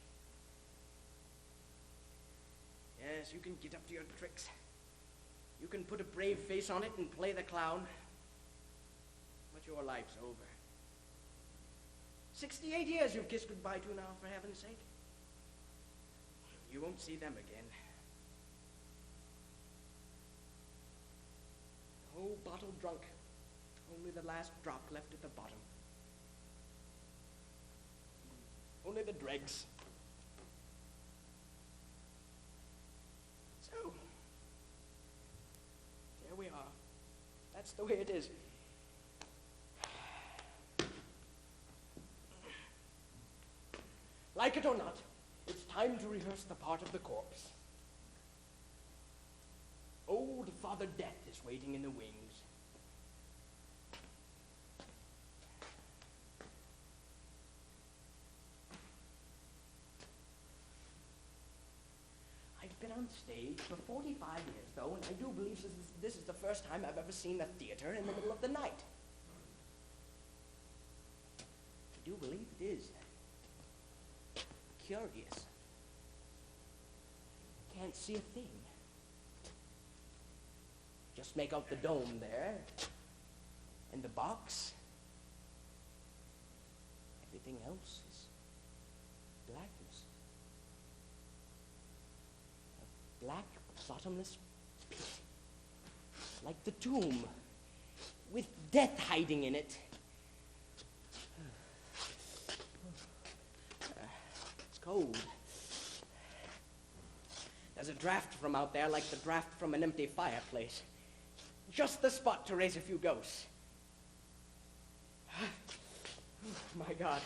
Yes, you can get up to your tricks. You can put a brave face on it and play the clown. But your life's over. 68 years you've kissed goodbye to now, for heaven's sake. You won't see them again. The whole bottle drunk. Only the last drop left at the bottom. Only the dregs. So, there we are. That's the way it is. Like it or not, it's time to rehearse the part of the corpse. Old Father Death is waiting in the wings. I've been on stage for 45 years, though, and I do believe this is the first time I've ever seen a theater in the middle of the night. I do believe it is. Curious. Can't see a thing. Just make out the dome there, and the box. Everything else is blackness. A black, bottomless pit. Like the tomb, with death hiding in it. It's cold. There's a draft from out there like the draft from an empty fireplace. Just the spot to raise a few ghosts. My God,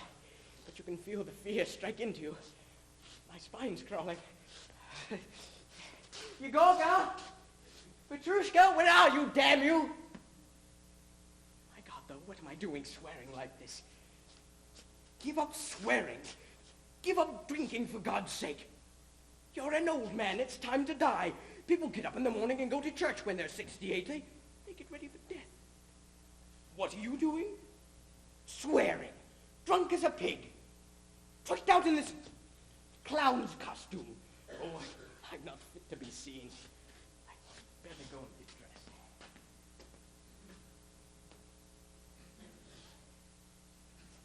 but you can feel the fear strike into you. My spine's crawling. Yegorka! Petrushka, where are you, damn you? My God, though, what am I doing swearing like this? Give up swearing. Give up drinking, for God's sake. You're an old man. It's time to die. People get up in the morning and go to church when they're 68. They get ready for death. What are you doing? Swearing. Drunk as a pig. Tricked out in this clown's costume. Oh, I'm not fit to be seen. I better go and get dressed.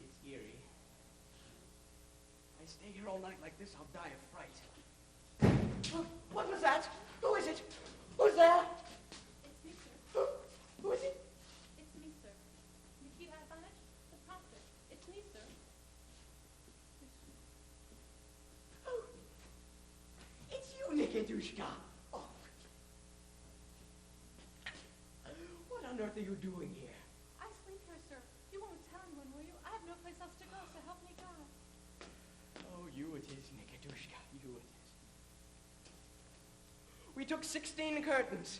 It's eerie. I stay here all night like this, I'll die of fright. What was that? Who is it? Who's there? It's me, sir. Who is it? It's me, sir. Nikita Ivanich, the prophet. It's me, sir. Oh, it's you, Nikedushka. Oh. What on earth are you doing here? I sleep here, sir. You won't tell anyone, will you? I have no place else to go, so help me God. Oh, you it is, Nikedushka. You it is. We took 16 curtains.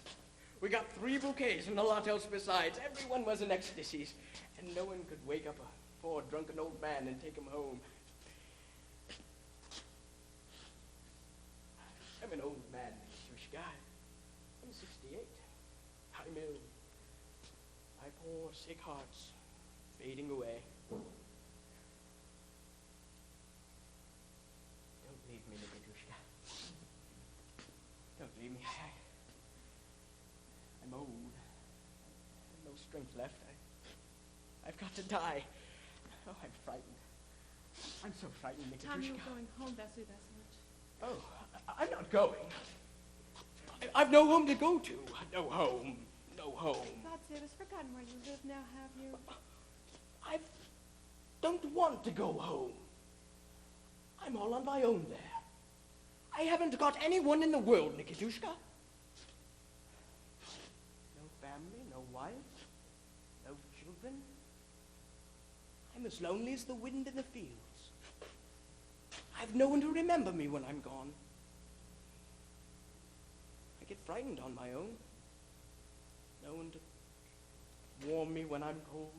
We got 3 bouquets and a lot else besides. Everyone was in ecstasies, and no one could wake up a poor drunken old man and take him home. I'm an old man, Nikedushka. I'm 68. I'm ill. My poor sick heart's fading away. Don't leave me, Nikedushka. Don't leave me. I'm old. I have no strength left. I've got to die. Oh, I'm frightened. I'm so frightened, Nikedushka. Tom, you're going home, Vasily Vasilich. Oh, I'm not going. I've no home to go to. No home. No home. God save us, forgotten where you live now, have you? I don't want to go home. I'm all on my own there. I haven't got anyone in the world, Nikedushka. No family, no wife, no children. I'm as lonely as the wind in the fields. I've no one to remember me when I'm gone. I get frightened on my own. No one to warm me when I'm cold.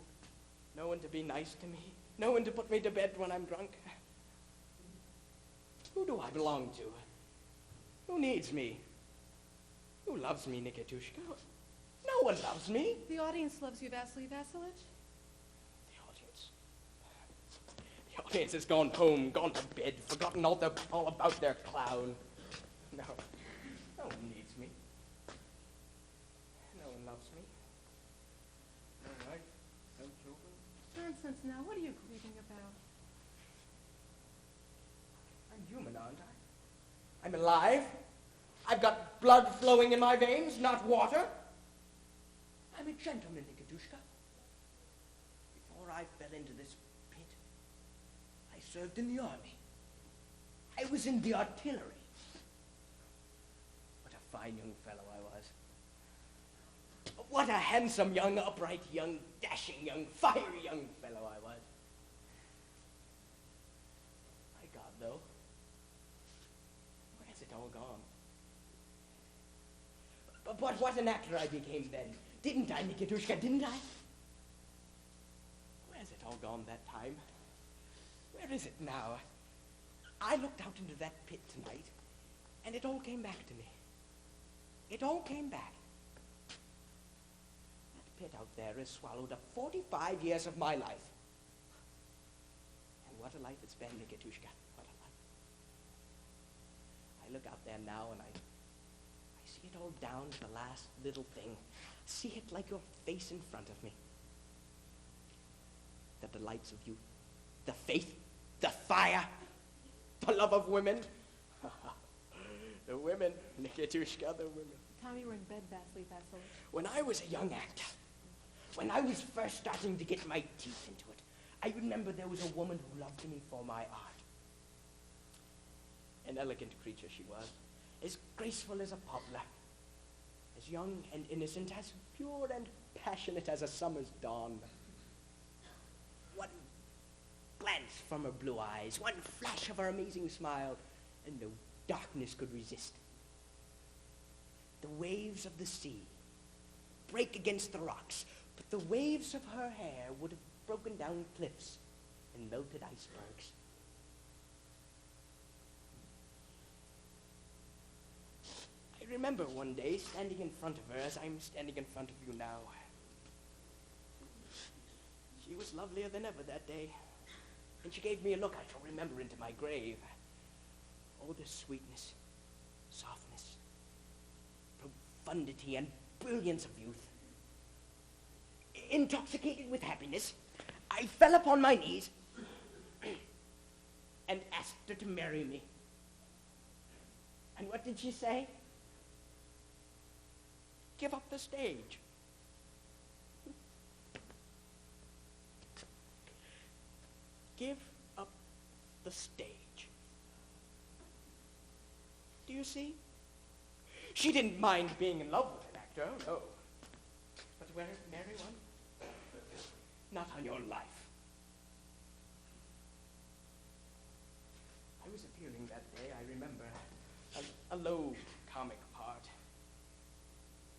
No one to be nice to me. No one to put me to bed when I'm drunk. Who do I belong to? Who needs me? Who loves me, Nikedushka? No one loves me. The audience loves you, Vasily Vasilich. The audience has gone home, gone to bed, forgotten all about their clown. No one needs me. No one loves me. No wife, no children. Nonsense now, what are you grieving about? I'm human, aren't I? I'm alive. I've got blood flowing in my veins, not water. I'm a gentleman, Nikedushka. Before I fell into this pit, I served in the army. I was in the artillery. What a fine young fellow I was. What a handsome, young, upright, young, dashing, young, fiery young fellow I was. My God, though, What an actor I became then. Didn't I, Nikitushka, didn't I? Where's it all gone that time? Where is it now? I looked out into that pit tonight, and it all came back to me. It all came back. That pit out there has swallowed up 45 years of my life. And what a life it's been, Nikitushka. What a life. I look out there now, and I see it all down to the last little thing. See it like your face in front of me. The delights of youth, the faith, the fire, the love of women. The women, Nikitushka, the women. Tommy, we're in bed, Vasily Vasilich. When I was a young actor, when I was first starting to get my teeth into it, I remember there was a woman who loved me for my art. An elegant creature she was, as graceful as a poplar, as young and innocent, as pure and passionate as a summer's dawn. One glance from her blue eyes, one flash of her amazing smile, and no darkness could resist. The waves of the sea break against the rocks, but the waves of her hair would have broken down cliffs and melted icebergs. I remember one day standing in front of her as I'm standing in front of you now. She was lovelier than ever that day, and she gave me a look I shall remember into my grave. Oh, the sweetness, softness, profundity, and brilliance of youth. Intoxicated with happiness, I fell upon my knees and asked her to marry me. And what did she say? Give up the stage. Give up the stage. Do you see? She didn't mind being in love with an actor, no. But will marry one? Not on your life. I was appearing that day, I remember, a low comic part.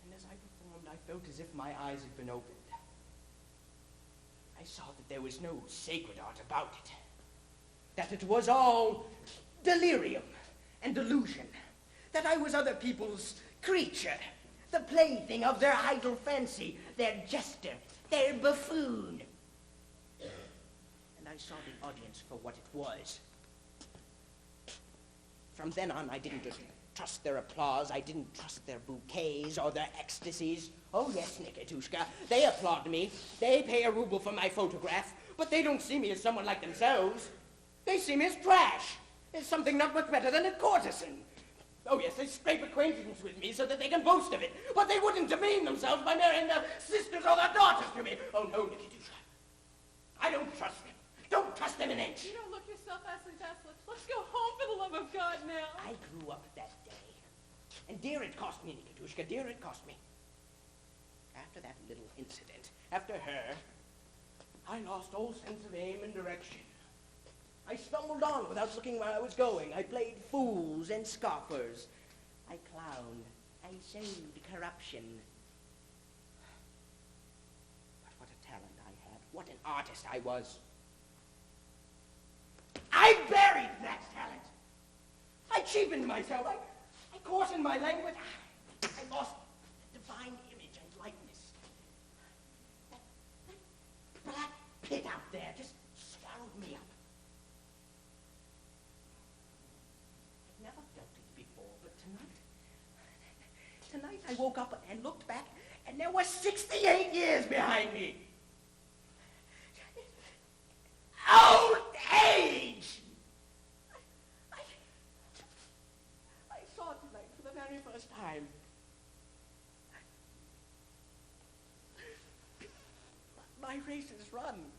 And as I performed, I felt as if my eyes had been opened. I saw that there was no sacred art about it. That it was all delirium and delusion. That I was other people's creature, the plaything of their idle fancy, their jester, their buffoon. And I saw the audience for what it was. From then on, I didn't just trust their applause. I didn't trust their bouquets or their ecstasies. Oh, yes, Nikitushka, they applaud me. They pay a ruble for my photograph, but they don't see me as someone like themselves. They see me as trash, as something not much better than a courtesan. Oh, yes, they scrape acquaintance with me so that they can boast of it, but they wouldn't demean themselves by marrying their sisters or their daughters to me. Oh, no, Nikitushka. I don't trust them. Don't trust them an inch. You don't look yourself, Vasily Vasilich. Let's go home for the love of God now. I grew up that day. And dear it cost me, Nikitushka, dear it cost me. After that little incident, after her, I lost all sense of aim and direction. I stumbled on without looking where I was going. I played fools and scoffers. I clowned. I sowed corruption. But what a talent I had. What an artist I was. I buried that talent. I cheapened myself. I coarsened my language. I lost the divine image and likeness. That black pit out there just swallowed me up. I've never felt it before, but tonight I woke up and looked back, and there were 68 years behind me. Old age! I saw it tonight for the very first time. My race is run.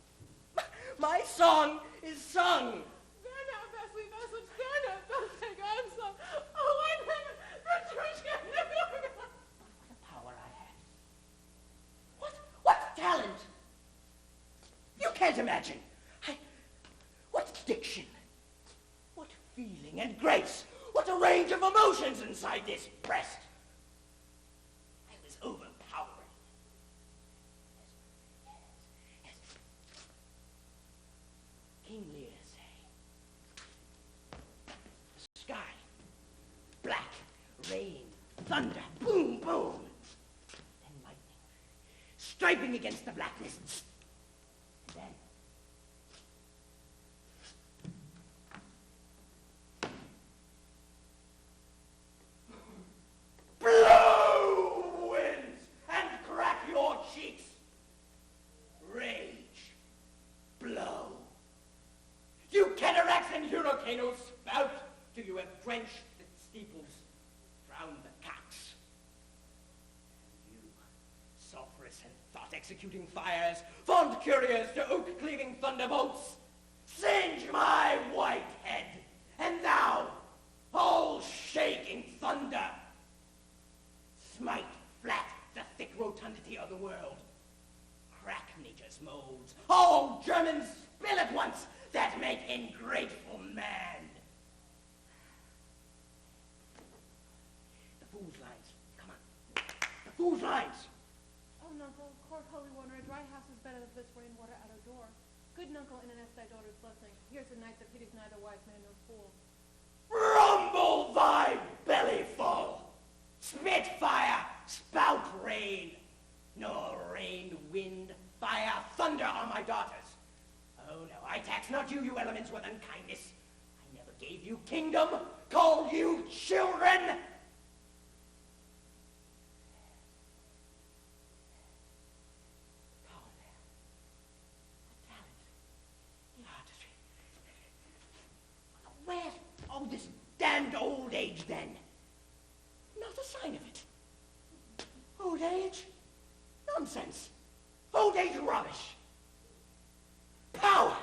My song is sung. There now, Vasily Vasilich, there now. Don't take on some. Oh, I never. What a power I had. What talent? You can't imagine. What diction, what feeling and grace, what a range of emotions inside this breast. thunder, boom, boom. Then lightning, striping against the blackness. Then blow winds and crack your cheeks. Rage, blow. You cataracts and hurricanes spout till you have drenched the steeples, drowned the cocks. And you, sulphurous and thought-executing fires, fond couriers to oak-cleaving thunderbolts, singe my white head, and thou, all shaking thunder, smite flat the thick rotundity of the world. Crack nature's molds, all Germans spill at once, that make ingrateful man. The fool's lines, come on. The fool's lines. Oh, Nuncle, court holy warner, a dry house is better than this rain water out of door. Good Nuncle, in an thy daughter's blessing. Here's a night that pities neither wise man nor fool. Rumble thy belly full. Spitfire, spout rain. Nor rain, wind, fire, thunder are my daughters. Oh no, I tax not you, you elements, with unkindness. I never gave you kingdom, call you children. Power there. A talent. The artistry. Where's all this damned old age then? Not a sign of it. Old age? Nonsense. Old age rubbish. Power!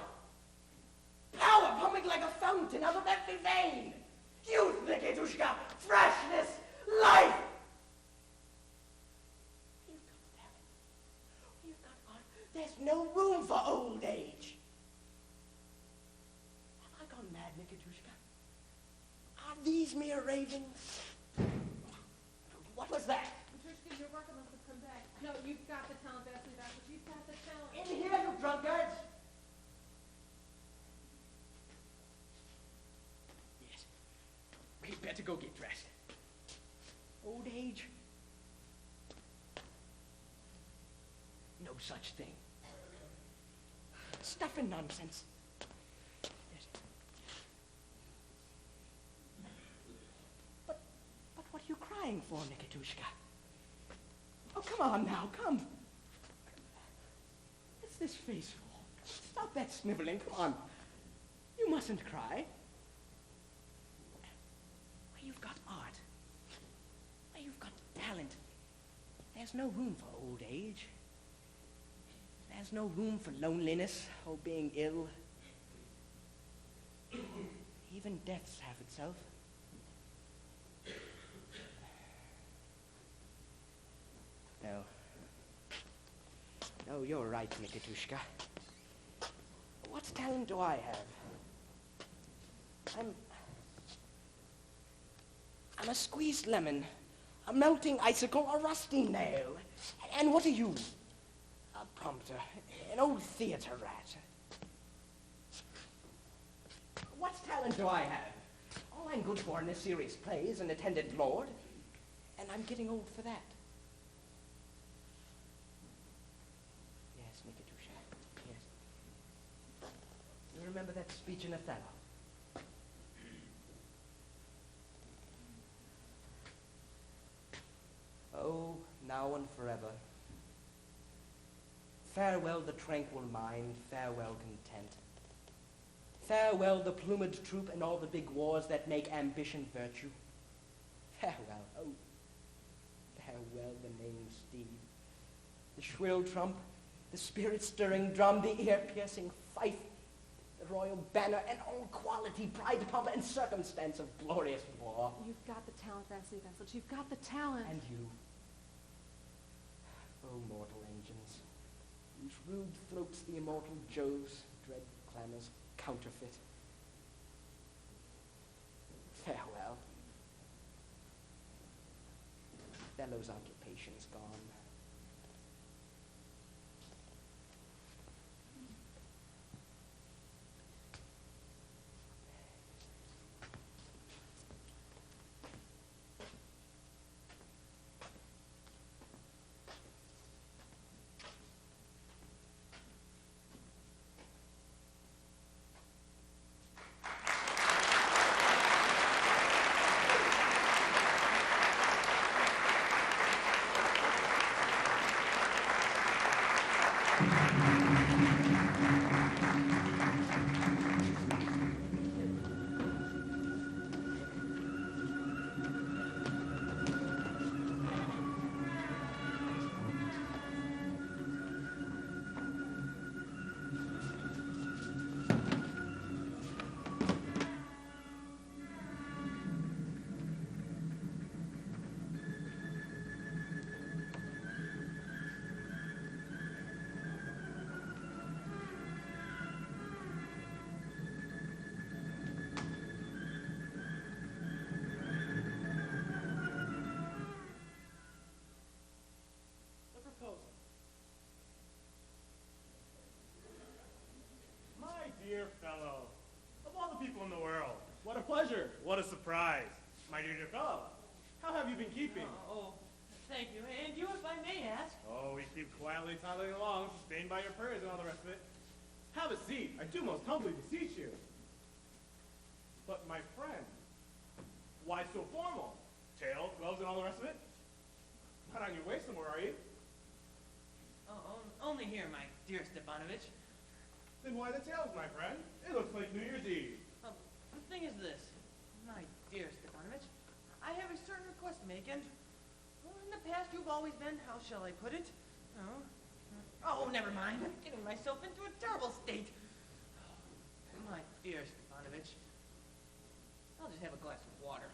Power pumping like a fountain out of every vein! Youth, Nikitushka! Freshness! Life! You've got talent. You've got art. There's no room for old age. Have I gone mad, Nikitushka? Are these mere ravings? What was that? Petrushka, your worker must have come back. No, you've got the talent, Vasily Vasily. You've got the talent. In here, you drunkards! Yes. We'd better go get dressed. Old age? No such thing. Stuff and nonsense. Yes. But what are you crying for, Nikitushka? Oh, come on now, come. What's this face for? Stop that sniveling, come on. You mustn't cry. Where you've got art, where you've got talent, there's no room for old age. There's no room for loneliness or being ill. Even death's half itself. No. No, you're right, Nikitushka. What talent do I have? I'm a squeezed lemon, a melting icicle, a rusty nail. And what are you? A prompter, an old theater rat. What talent do I have? All I'm good for in a serious play is an attendant lord, and I'm getting old for that. Yes, Nikitushka, yes. You remember that speech in Othello? Oh, now and forever. Farewell the tranquil mind, farewell content. Farewell the plumed troop and all the big wars that make ambition virtue. Farewell, oh, farewell the named steed, the shrill trump, the spirit-stirring drum, the ear-piercing fife, the royal banner, and all quality, pride, pomp, and circumstance of glorious war. You've got the talent, Vasily Vasily. You've got the talent. And you, oh mortal engines, whose rude throats the immortal Jove's dread clamors counterfeit. Farewell. Bellows' occupation's gone. dear fellow. Of all the people in the world, What a pleasure. what a surprise. My dear fellow, how have you been keeping? Thank you. And you, if I may ask? Oh, we keep quietly toddling along, sustained by your prayers and all the rest of it. Have a seat. I do most humbly beseech you. But my friend, why so formal? Tail, gloves, and all the rest of it? Not on your way somewhere, are you? Only here, my dear Stepanovich. Then why the tails, my friend? It looks like New Year's Eve. The thing is this, my dear Stepanovich, I have a certain request to make, and in the past you've always been, how shall I put it? Oh, never mind. I'm getting myself into a terrible state. My dear Stepanovich, I'll just have a glass of water.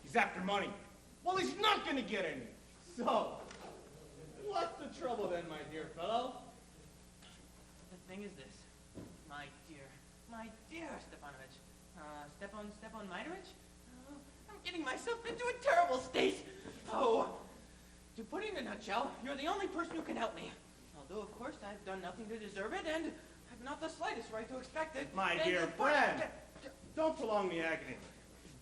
He's after money. Well, he's not going to get any. So, what's the trouble then, my dear fellow? The thing is this, my dear Stepanovich, Stepan Miterovich, I'm getting myself into a terrible state. Oh, to put it in a nutshell, you're the only person who can help me. Although, of course, I've done nothing to deserve it, and I've not the slightest right to expect it. My And dear friend, don't prolong the agony.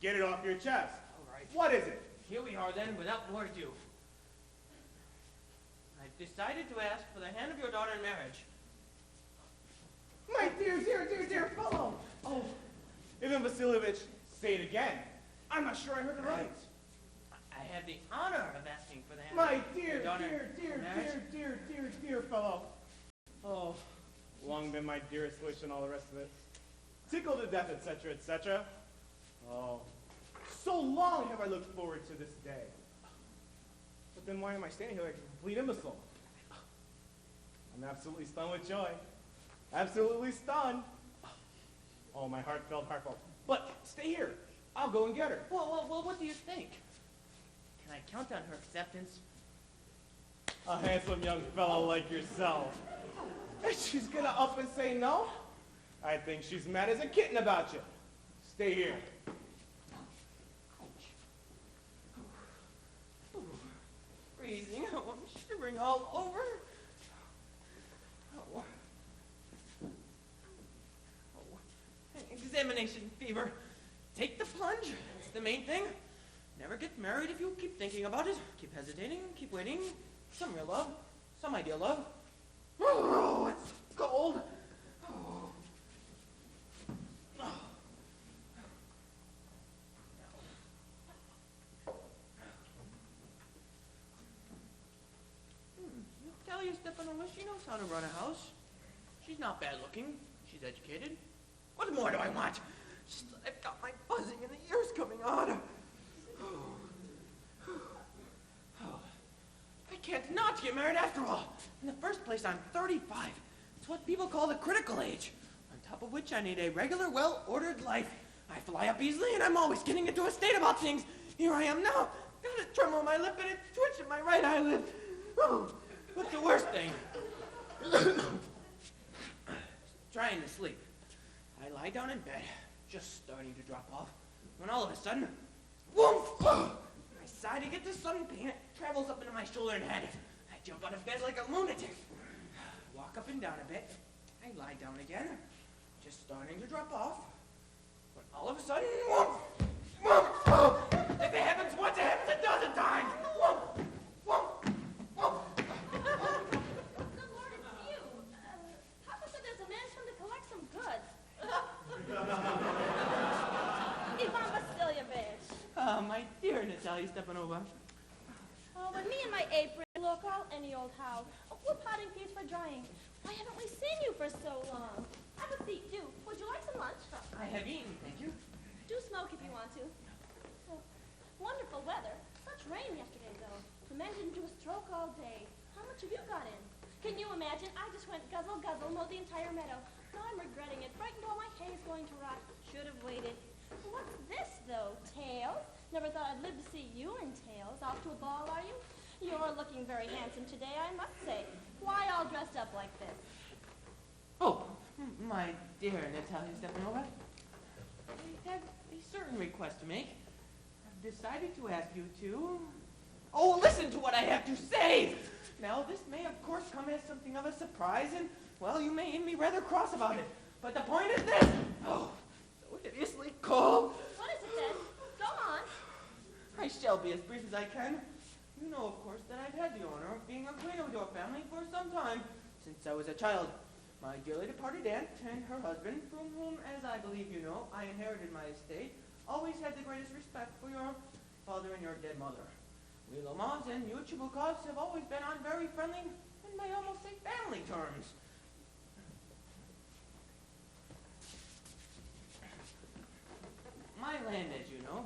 Get it off your chest. All right. What is it? Here we are then, without more ado. I've decided to ask for the hand of your daughter in marriage. My dear fellow. Oh, Ivan Vasilievich, say it again. I'm not sure I heard it right. I have the honor of asking for the hand My of your dear, daughter in marriage. dear fellow. Oh, long been my dearest wish and all the rest of it. Tickled to death, etc., etc. Oh, so long have I looked forward to this day. But then why am I standing here like a complete imbecile? I'm absolutely stunned with joy. Absolutely stunned. Oh, my heartfelt. But stay here. I'll go and get her. Well, what do you think? Can I count on her acceptance? A handsome young fellow like yourself. And she's gonna up and say no? I think she's mad as a kitten about you. Stay here. Freezing. Oh, I'm shivering all over. Oh. Examination fever. Take the plunge. It's the main thing. Never get married if you keep thinking about it. Keep hesitating. Keep waiting. Some real love. Some ideal love. Oh, it's cold. Oh. Natalia Stepanova, she knows how to run a house. She's not bad looking. She's educated. What more do I want? Just, I've got my buzzing and the ears coming on. I can't not get married after all. In the first place, I'm 35. It's what people call the critical age. On top of which, I need a regular, well-ordered life. I fly up easily, and I'm always getting into a state about things. Here I am now. Got a tremor on my lip and a twitch in my right eyelid. Oh, but the worst thing, trying to sleep. I lie down in bed, just starting to drop off, when all of a sudden, whoomph! I sigh to get the sun pain. It travels up into my shoulder and head. I jump out of bed like a lunatic. Walk up and down a bit. I lie down again, just starting to drop off. But all of a sudden, whoomph! Whoomph! If it happens once, it happens a dozen times! Whoomph! Whoomph! Whoomph! Good Lord, it's you. Papa said there's a man come to collect some goods. Ivan Vasilievich. My dear Natalia Stepanova. Oh, when me and my apron look all any old how. Oh, we're potting peas for drying. Why haven't we seen you for so long? Have a seat, do. Would you like some lunch? I have eaten, thank you. Do smoke if you want to. Oh, wonderful weather. Such rain yesterday, though. The men didn't do a stroke all day. How much have you got in? Can you imagine? I just went guzzle, guzzle, mowed the entire meadow. Now I'm regretting it. Frightened all my hay is going to rot. Should have waited. What's this, though? Tails? Never thought I'd live to see you in tails. Off to a ball, are you? You're looking very handsome today, I must say. Why all dressed up like this? Oh, my dear Natalia Stepanova. I have a certain request to make. I've decided to ask you to... Oh, listen to what I have to say! Now, this may, of course, come as something of a surprise, and, well, you may be rather cross about it. But the point is this. Oh, so hideously cold. What is it then? Go on. I shall be as brief as I can. You know, of course, that I've had the honor of being acquainted with your family for some time, since I was a child. My dearly departed aunt and her husband, from whom, as I believe you know, I inherited my estate, always had the greatest respect for your father and your dead mother. We Lamans and you Chibukovs have always been on very friendly, and may almost say family terms. My land, as you know,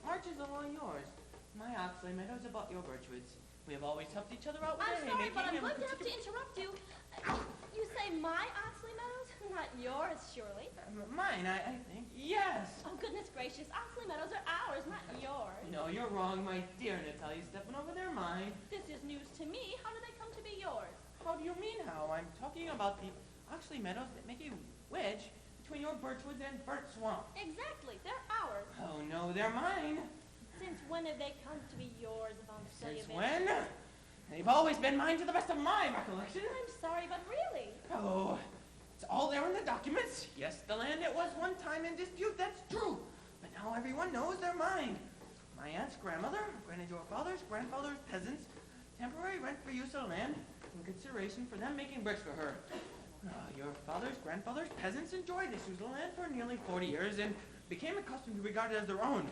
marches along yours. My Oxley Meadows about your Birchwoods. We have always helped each other out with I'm our sorry, haymaking. but I'm and going to have to interrupt you. You say my Oxley Meadows? Not yours, surely. Mine, I think. Yes. Oh, goodness gracious. Oxley Meadows are ours, not yours. No, you're wrong, my dear Natalia Stepanova. They're mine. This is news to me. How do they come to be yours? How do you mean how? I'm talking about the Oxley Meadows that make a wedge between your Birchwoods and Birch Swamp. Exactly. They're ours. Oh, no, they're mine. Since when have they come to be yours, Von Since Stelyevich? when? They've always been mine to the best of my recollection. I'm sorry, but really? Oh, it's all there in the documents. Yes, the land it was one time in dispute, that's true. But now everyone knows they're mine. My aunt's grandmother, granted your father's grandfather's peasants, temporary rent for use of land in consideration for them making bricks for her. Your father's grandfather's peasants enjoyed this use of land for nearly 40 years and became accustomed to regard it as their own.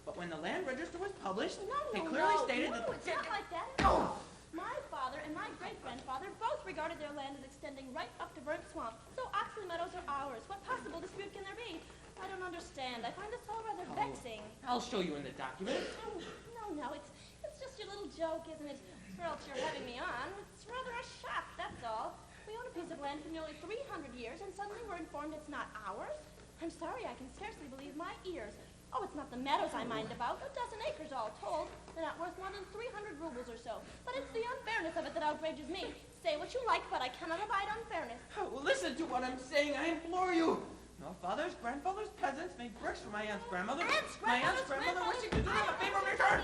But when the land register was published, it clearly stated that... No, it's not like that. Oh! My father and my great-grandfather both regarded their land as extending right up to Burnt Swamp, so Oxley Meadows are ours. What possible dispute can there be? I don't understand. I find this all rather vexing. I'll show you in the document. Oh, no, it's just your little joke, isn't it? Or else you're having me on. It's rather a shock, that's all. We own a piece of land for nearly 300 years, and suddenly we're informed it's not ours? I'm sorry, I can scarcely believe my ears. Oh, it's not the meadows I mind about. A dozen acres all told. They're not worth more than 300 rubles or so. But it's the unfairness of it that outrages me. Say what you like, but I cannot abide unfairness. Oh, well, listen to what I'm saying. I implore you. Your father's grandfather's peasants made bricks for my aunt's grandmother. My aunt's grandmother wishing to do them a favor in return.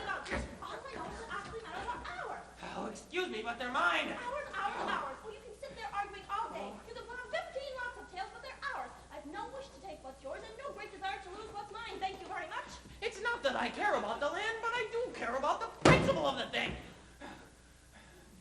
All I know is that Oxley Meadows are ours. Oh, excuse me, but they're mine. Ours. Oh, you can sit there arguing all day. You can put on 15 lots of tales, but they're ours. I've no wish to take what's yours and no great desire to lose what's mine. Thank you very much. It's not that I care about the land, but I do care about the principle of the thing.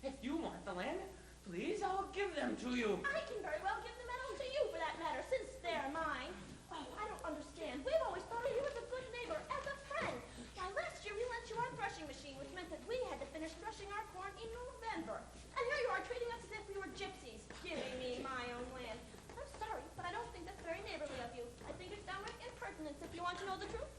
If you want the land, please, I'll give them to you. I can very well give the meadows to you, for that matter, since they're mine. Oh, I don't understand. We've always thought of you as a good neighbor, as a friend. Why, last year we lent you our threshing machine, which meant that we had to finish threshing our corn in November. And here you are treating us as if we were gypsies, giving me my own land. I'm sorry, but I don't think that's very neighborly of you. I think it's downright impertinence, if you want to know the truth.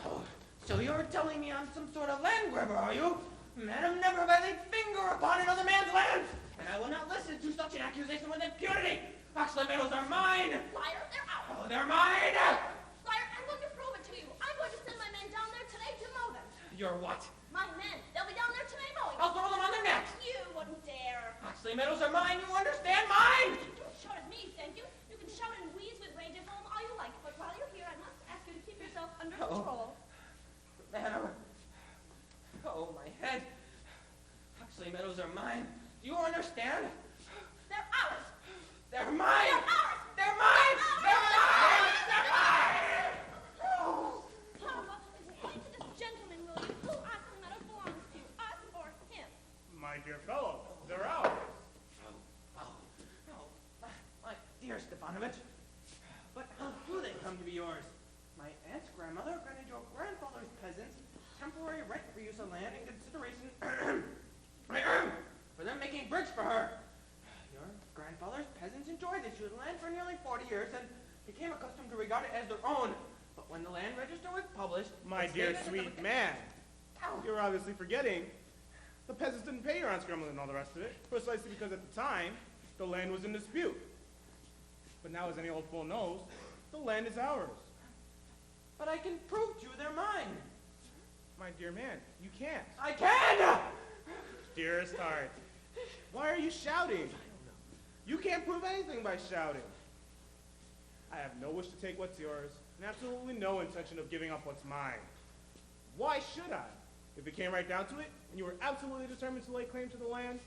Oh, so you're telling me I'm some sort of land grabber, are you? Madam, never have I laid finger upon another man's land, and I will not listen to such an accusation with impunity. Oxley Meadows are mine. Liar, they're ours. Oh, they're mine. Liar, I'm going to prove it to you. I'm going to send my men down there today to mow them. You're what? My men. They'll be down there today mowing. I'll throw them on their necks. You wouldn't dare. Oxley Meadows are mine, you understand? Mine! Don't shout at me, thank you. You can shout and wheeze with rage at home all you like, but while you're here, I must ask you to keep yourself under control. Madam. Oh, my head. Oxley Meadows are mine. Do you understand? They're ours. They're mine. They're ours. They're mine. They're mine. They're mine. Oh. Papa, explain to this gentleman, will you, who Oxley Meadows belongs to, us or him? My dear fellow, they're ours. My dear Stepanovich. But how do they come to be yours? My aunt's grandmother granted your grandfather's peasants temporary rent for use of land in consideration for them making bricks for her. Your grandfather's peasants enjoyed this use of land for nearly 40 years and became accustomed to regard it as their own. But when the land register was published... My dear sweet man, you're obviously forgetting the peasants didn't pay your aunt's grandmother and all the rest of it, precisely because at the time, the land was in dispute. But now, as any old fool knows, the land is ours. But I can prove to you they're mine. My dear man, you can't. I can! Dearest heart, why are you shouting? You can't prove anything by shouting. I have no wish to take what's yours, and absolutely no intention of giving up what's mine. Why should I? If it came right down to it, and you were absolutely determined to lay claim to the land,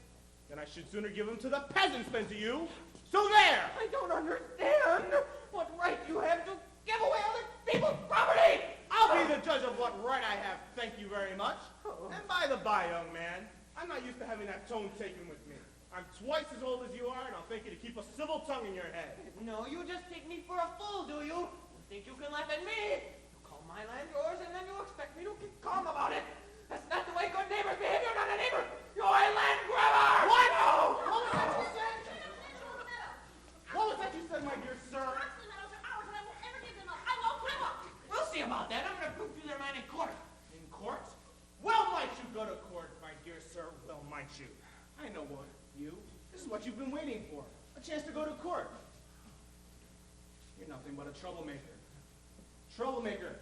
then I should sooner give them to the peasants than to you. So there! I don't understand. Goodbye, young man. I'm not used to having that tone taken with me. I'm twice as old as you are, and I'll thank you to keep a civil tongue in your head. No, you just take me for a fool, do you? You think you can laugh at me? You call my land yours, and then you expect me to keep calm about it. That's not the way good neighbors behave. You're not a neighbor. You're a land grabber! What? No! What was that you said? What was that you said, my dear sir? Oxley Meadows are ours, and I won't ever give them up. I won't give up. We'll see about that. I'm gonna prove to their mind in court. In court? Well might you go to court, my dear sir. Well might you. I know what you. This is what you've been waiting for. A chance to go to court. You're nothing but a troublemaker. Troublemaker.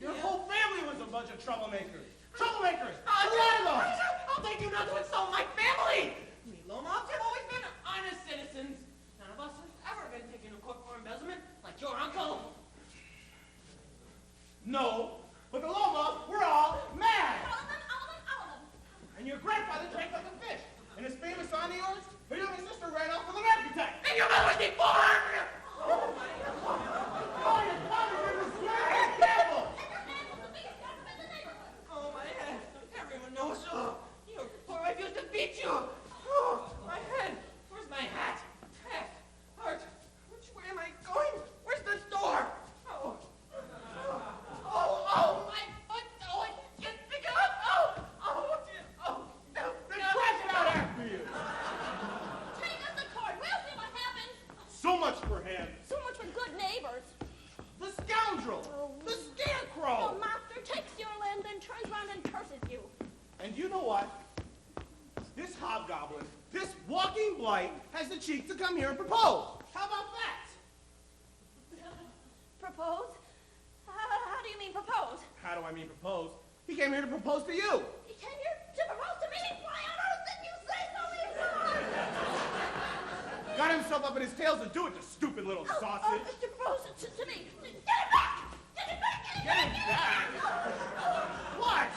Your whole family was a bunch of troublemakers. Troublemakers! A lot of them! I'll take you not to insult my family! We Lomovs have always been honest citizens. None of us has ever been taken to court for embezzlement like your uncle. No, but the Lomas were all mad! All of them, all of them, all of them. And your grandfather drank like a fish. And his famous son of yours, her younger sister ran off with an architect. And you met with me for her! Oh my God! Your father was very careful! Oh, my head. Everyone knows. Oh, your poor wife used to beat you. Oh, my head. Where's my hat? Hat. Heart. Which way am I going? Where's the door? Oh. Oh, my foot. Oh, I can't pick it up. Oh, dear. Oh, no. Then crash it out after you! Take us to court. We'll see what happens. So much for him. So much for good neighbors. The scoundrel! The The scarecrow! master takes your land, then turns around and curses you. And you know what? This hobgoblin, this walking blight, has the cheek to come here and propose. How about that? Propose? How do you mean propose? How do I mean propose? He came here to propose to you. He came here to propose to me. Why on earth didn't you say so before? Got himself up in his tails to do it, the stupid little sausage. To propose to me. Get it back! Get it back! Get it Get back! it back? What?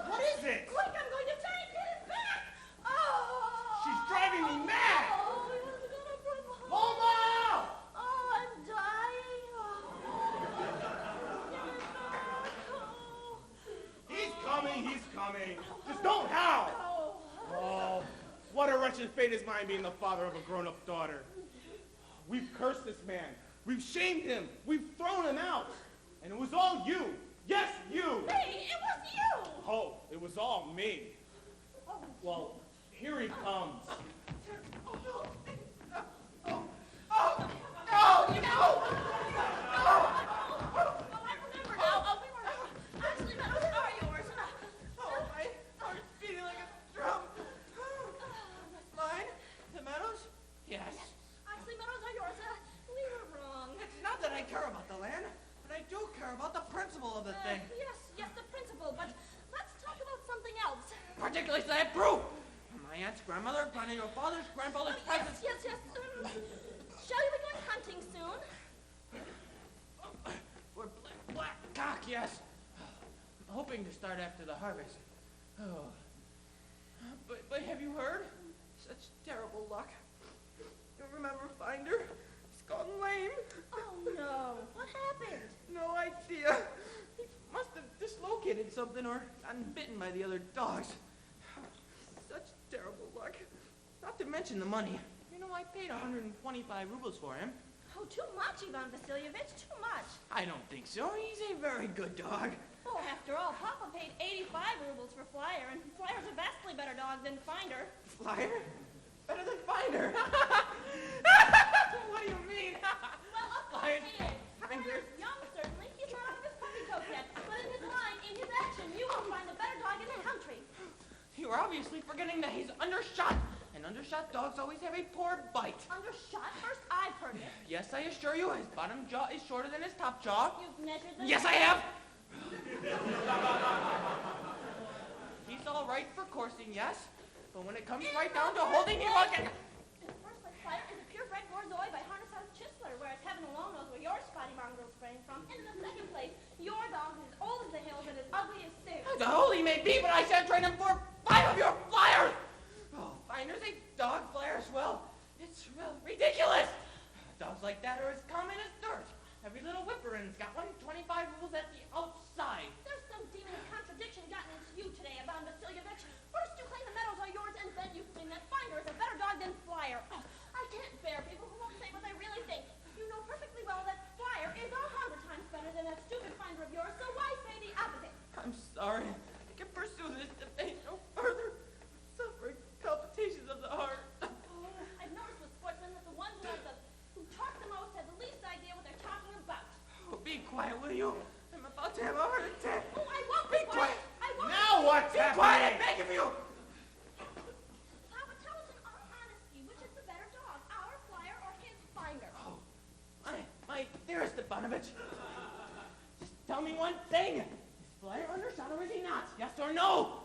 What is it? Quick, I'm going to take it back! Oh! She's driving me mad! Oh, he was gonna propose. Loma! Oh, I'm dying. Oh. He's coming, he's coming. Just don't howl. Oh. Oh, what a wretched fate is mine being the father of a grown-up daughter. We've cursed this man. We've shamed him. We've thrown him out. And it was all you. Yes, you. Me? It was you! Oh, it was all me. Well, here he comes. No, you know! Oh, I remember now. Oh, we were actually Meadows are yours. Oh, my heart's beating like a drum. Mine? The Meadows? Yes. Actually, Meadows are yours. We were wrong. It's not that I care about the land, but I do care about the principle of the thing. Yes, the principle. But let's talk about something else. Particularly that proof. My aunt's grandmother, your father's grandfather's presents. Yes. Shall we be going hunting soon? We're black cock, yes. I'm hoping to start after the harvest. Oh. But have you heard? Such terrible luck. You remember Finder? He's gone lame. Oh, no. What happened? No idea. He must have dislocated something or gotten bitten by the other dogs. Such terrible luck. Not to mention the money. You know, I paid 125 rubles for him. Oh, too much, Ivan Vasilievich. Too much. I don't think so. He's a very good dog. Oh, after all, Papa paid 85 rubles for Flyer, and Flyer's a vastly better dog than Finder. Flyer? Better than Finder. What do you mean? Well, of course Flyer's he is. Finder's young, certainly. He's not out of his puppy coat yet. But in his line, in his action, you will find a better dog in the country. You're obviously forgetting that he's undershot. And undershot dogs always have a poor bite. Undershot? First, I've heard it. Yes, I assure you, his bottom jaw is shorter than his top jaw. You've measured them? Yes, I have. He's all right for coursing, yes. But when it comes right down to holding him again... In the first place, Flyer is a purebred Borzoi by Harness House Chisler, whereas heaven alone knows where your spotty mongrel sprang from. And in the second place, your dog is as old as the hills and as ugly as Sue. The holy may be, but I shan't train him for 5 of your Flyers. Oh, Finder's a dog, Flyers. Well, it's ridiculous. Dogs like that are as common as dirt. Every little whipper-in's got 125 rules at the outside. There's some demon in Ivanovich. Just tell me one thing. Is Flyer undershot or is he not? Yes or no?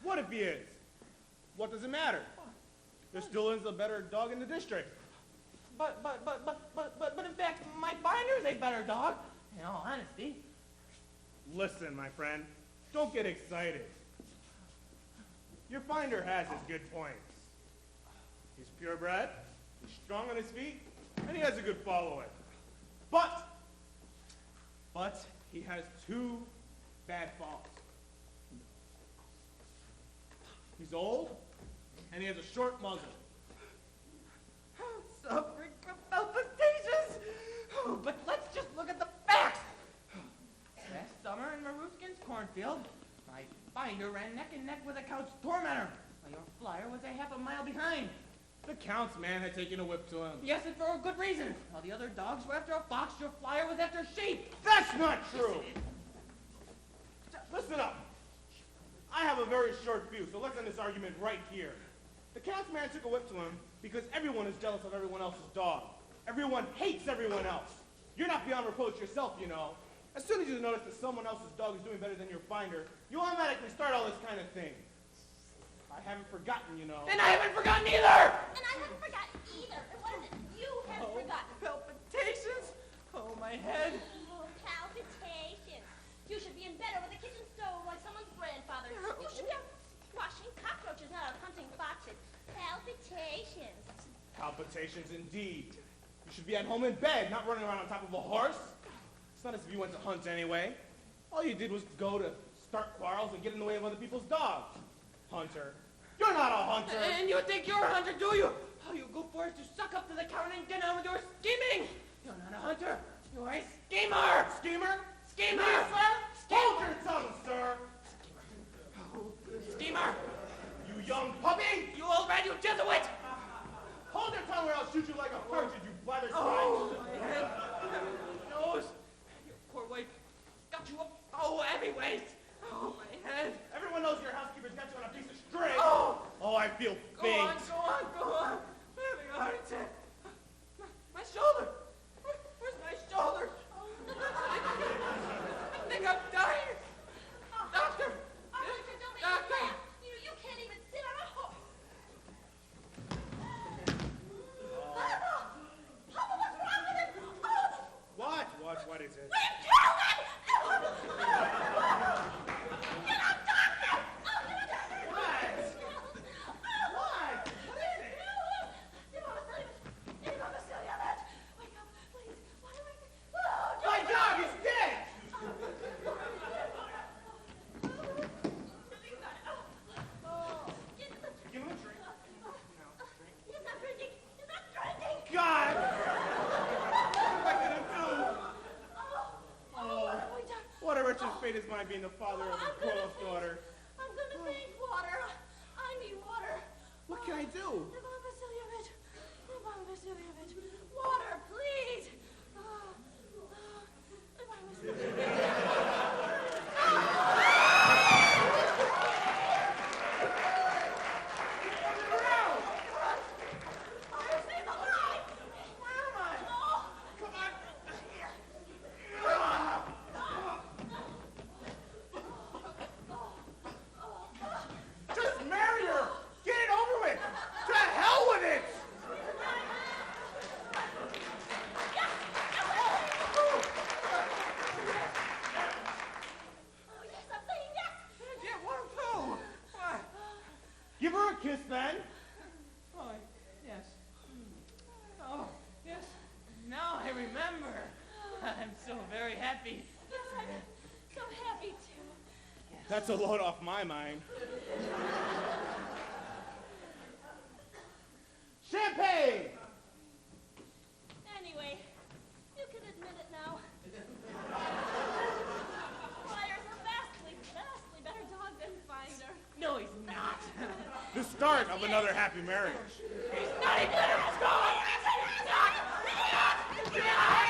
What if he is? What does it matter? There still is a better dog in the district. But in fact, my binder's a better dog. In all honesty. Listen, my friend, don't get excited. Your finder has his good points. He's purebred, he's strong on his feet, and he has a good following. But he has two bad faults. He's old, and he has a short muzzle. Suffering from palpitations. But let's just look at the facts. Last summer in Maruskin's cornfield, my binder ran neck and neck with a Count's tormentor, while your Flyer was a half a mile behind. The Count's man had taken a whip to him. Yes, and for a good reason. While the other dogs were after a fox, your Flyer was after sheep. That's not true! Listen up. I have a very short fuse, so let's end this argument right here. The Count's man took a whip to him because everyone is jealous of everyone else's dog. Everyone hates everyone else. You're not beyond reproach yourself, you know. As soon as you notice that someone else's dog is doing better than your finder, you automatically start all this kind of thing. I haven't forgotten, you know. And I haven't forgotten either! And I haven't forgotten either. And what is it you have forgotten? Palpitations? Oh, my head. Oh, palpitations. You should be in bed over the kitchen stove like someone's grandfather. You should be out squashing cockroaches, not out hunting foxes. Palpitations. Palpitations indeed. You should be at home in bed, not running around on top of a horse. It's not as if you went to hunt anyway. All you did was go to start quarrels and get in the way of other people's dogs. Hunter. You're not a hunter. And you think you're a hunter, do you? Oh, you go forth to suck up to the Count and get on with your scheming. You're not a hunter. You're a schemer. Schemer? Schemer. Me, sir? Hold your tongue, sir. Schemer. You young puppy. You old rat, you Jesuit. Hold your tongue or I'll shoot you like a partridge, you blather Oh, my head. My nose. Your poor wife got you up. Oh, anyways. Oh, my head. Everyone knows your housekeeper's got you on a piece of string. Oh. Oh, I feel faint. Go on. I'm having a heart attack. My shoulder. Where's my shoulder? I think I'm dying. Doctor. Doctor. You can't even sit on a horse. Papa! Papa, what's wrong with him? Oh! What is it? We killed him! Get up, doctor! Oh, get up, doctor! What? What? What is it? Ivan Vasilievich! Wake up, please. What am I... Oh, My dog is dead! Give him a drink. He's not drinking! He's not drinking! God! What am I gonna do? What have we done? What a wretched fate is mine being the father of a grown-up daughter. I'm gonna faint. Water. I need water. What can I do? Ivan Vasilievich. Ivan Vasilievich. Water, please. Ivan Vasilievich. Just marry her! Get it over with! To hell with it! Oh, yes, I'm saying yes. Get one too. What? Give her a kiss, then. Oh, yes. Oh, yes. Now I remember. I'm so very happy. Yes, I'm so happy too. That's a load off my mind. Champagne! Anyway, you can admit it now. Flyer's a vastly better dog than Finder. No, he's not. The start of another happy marriage. He's not even in his school. He's not.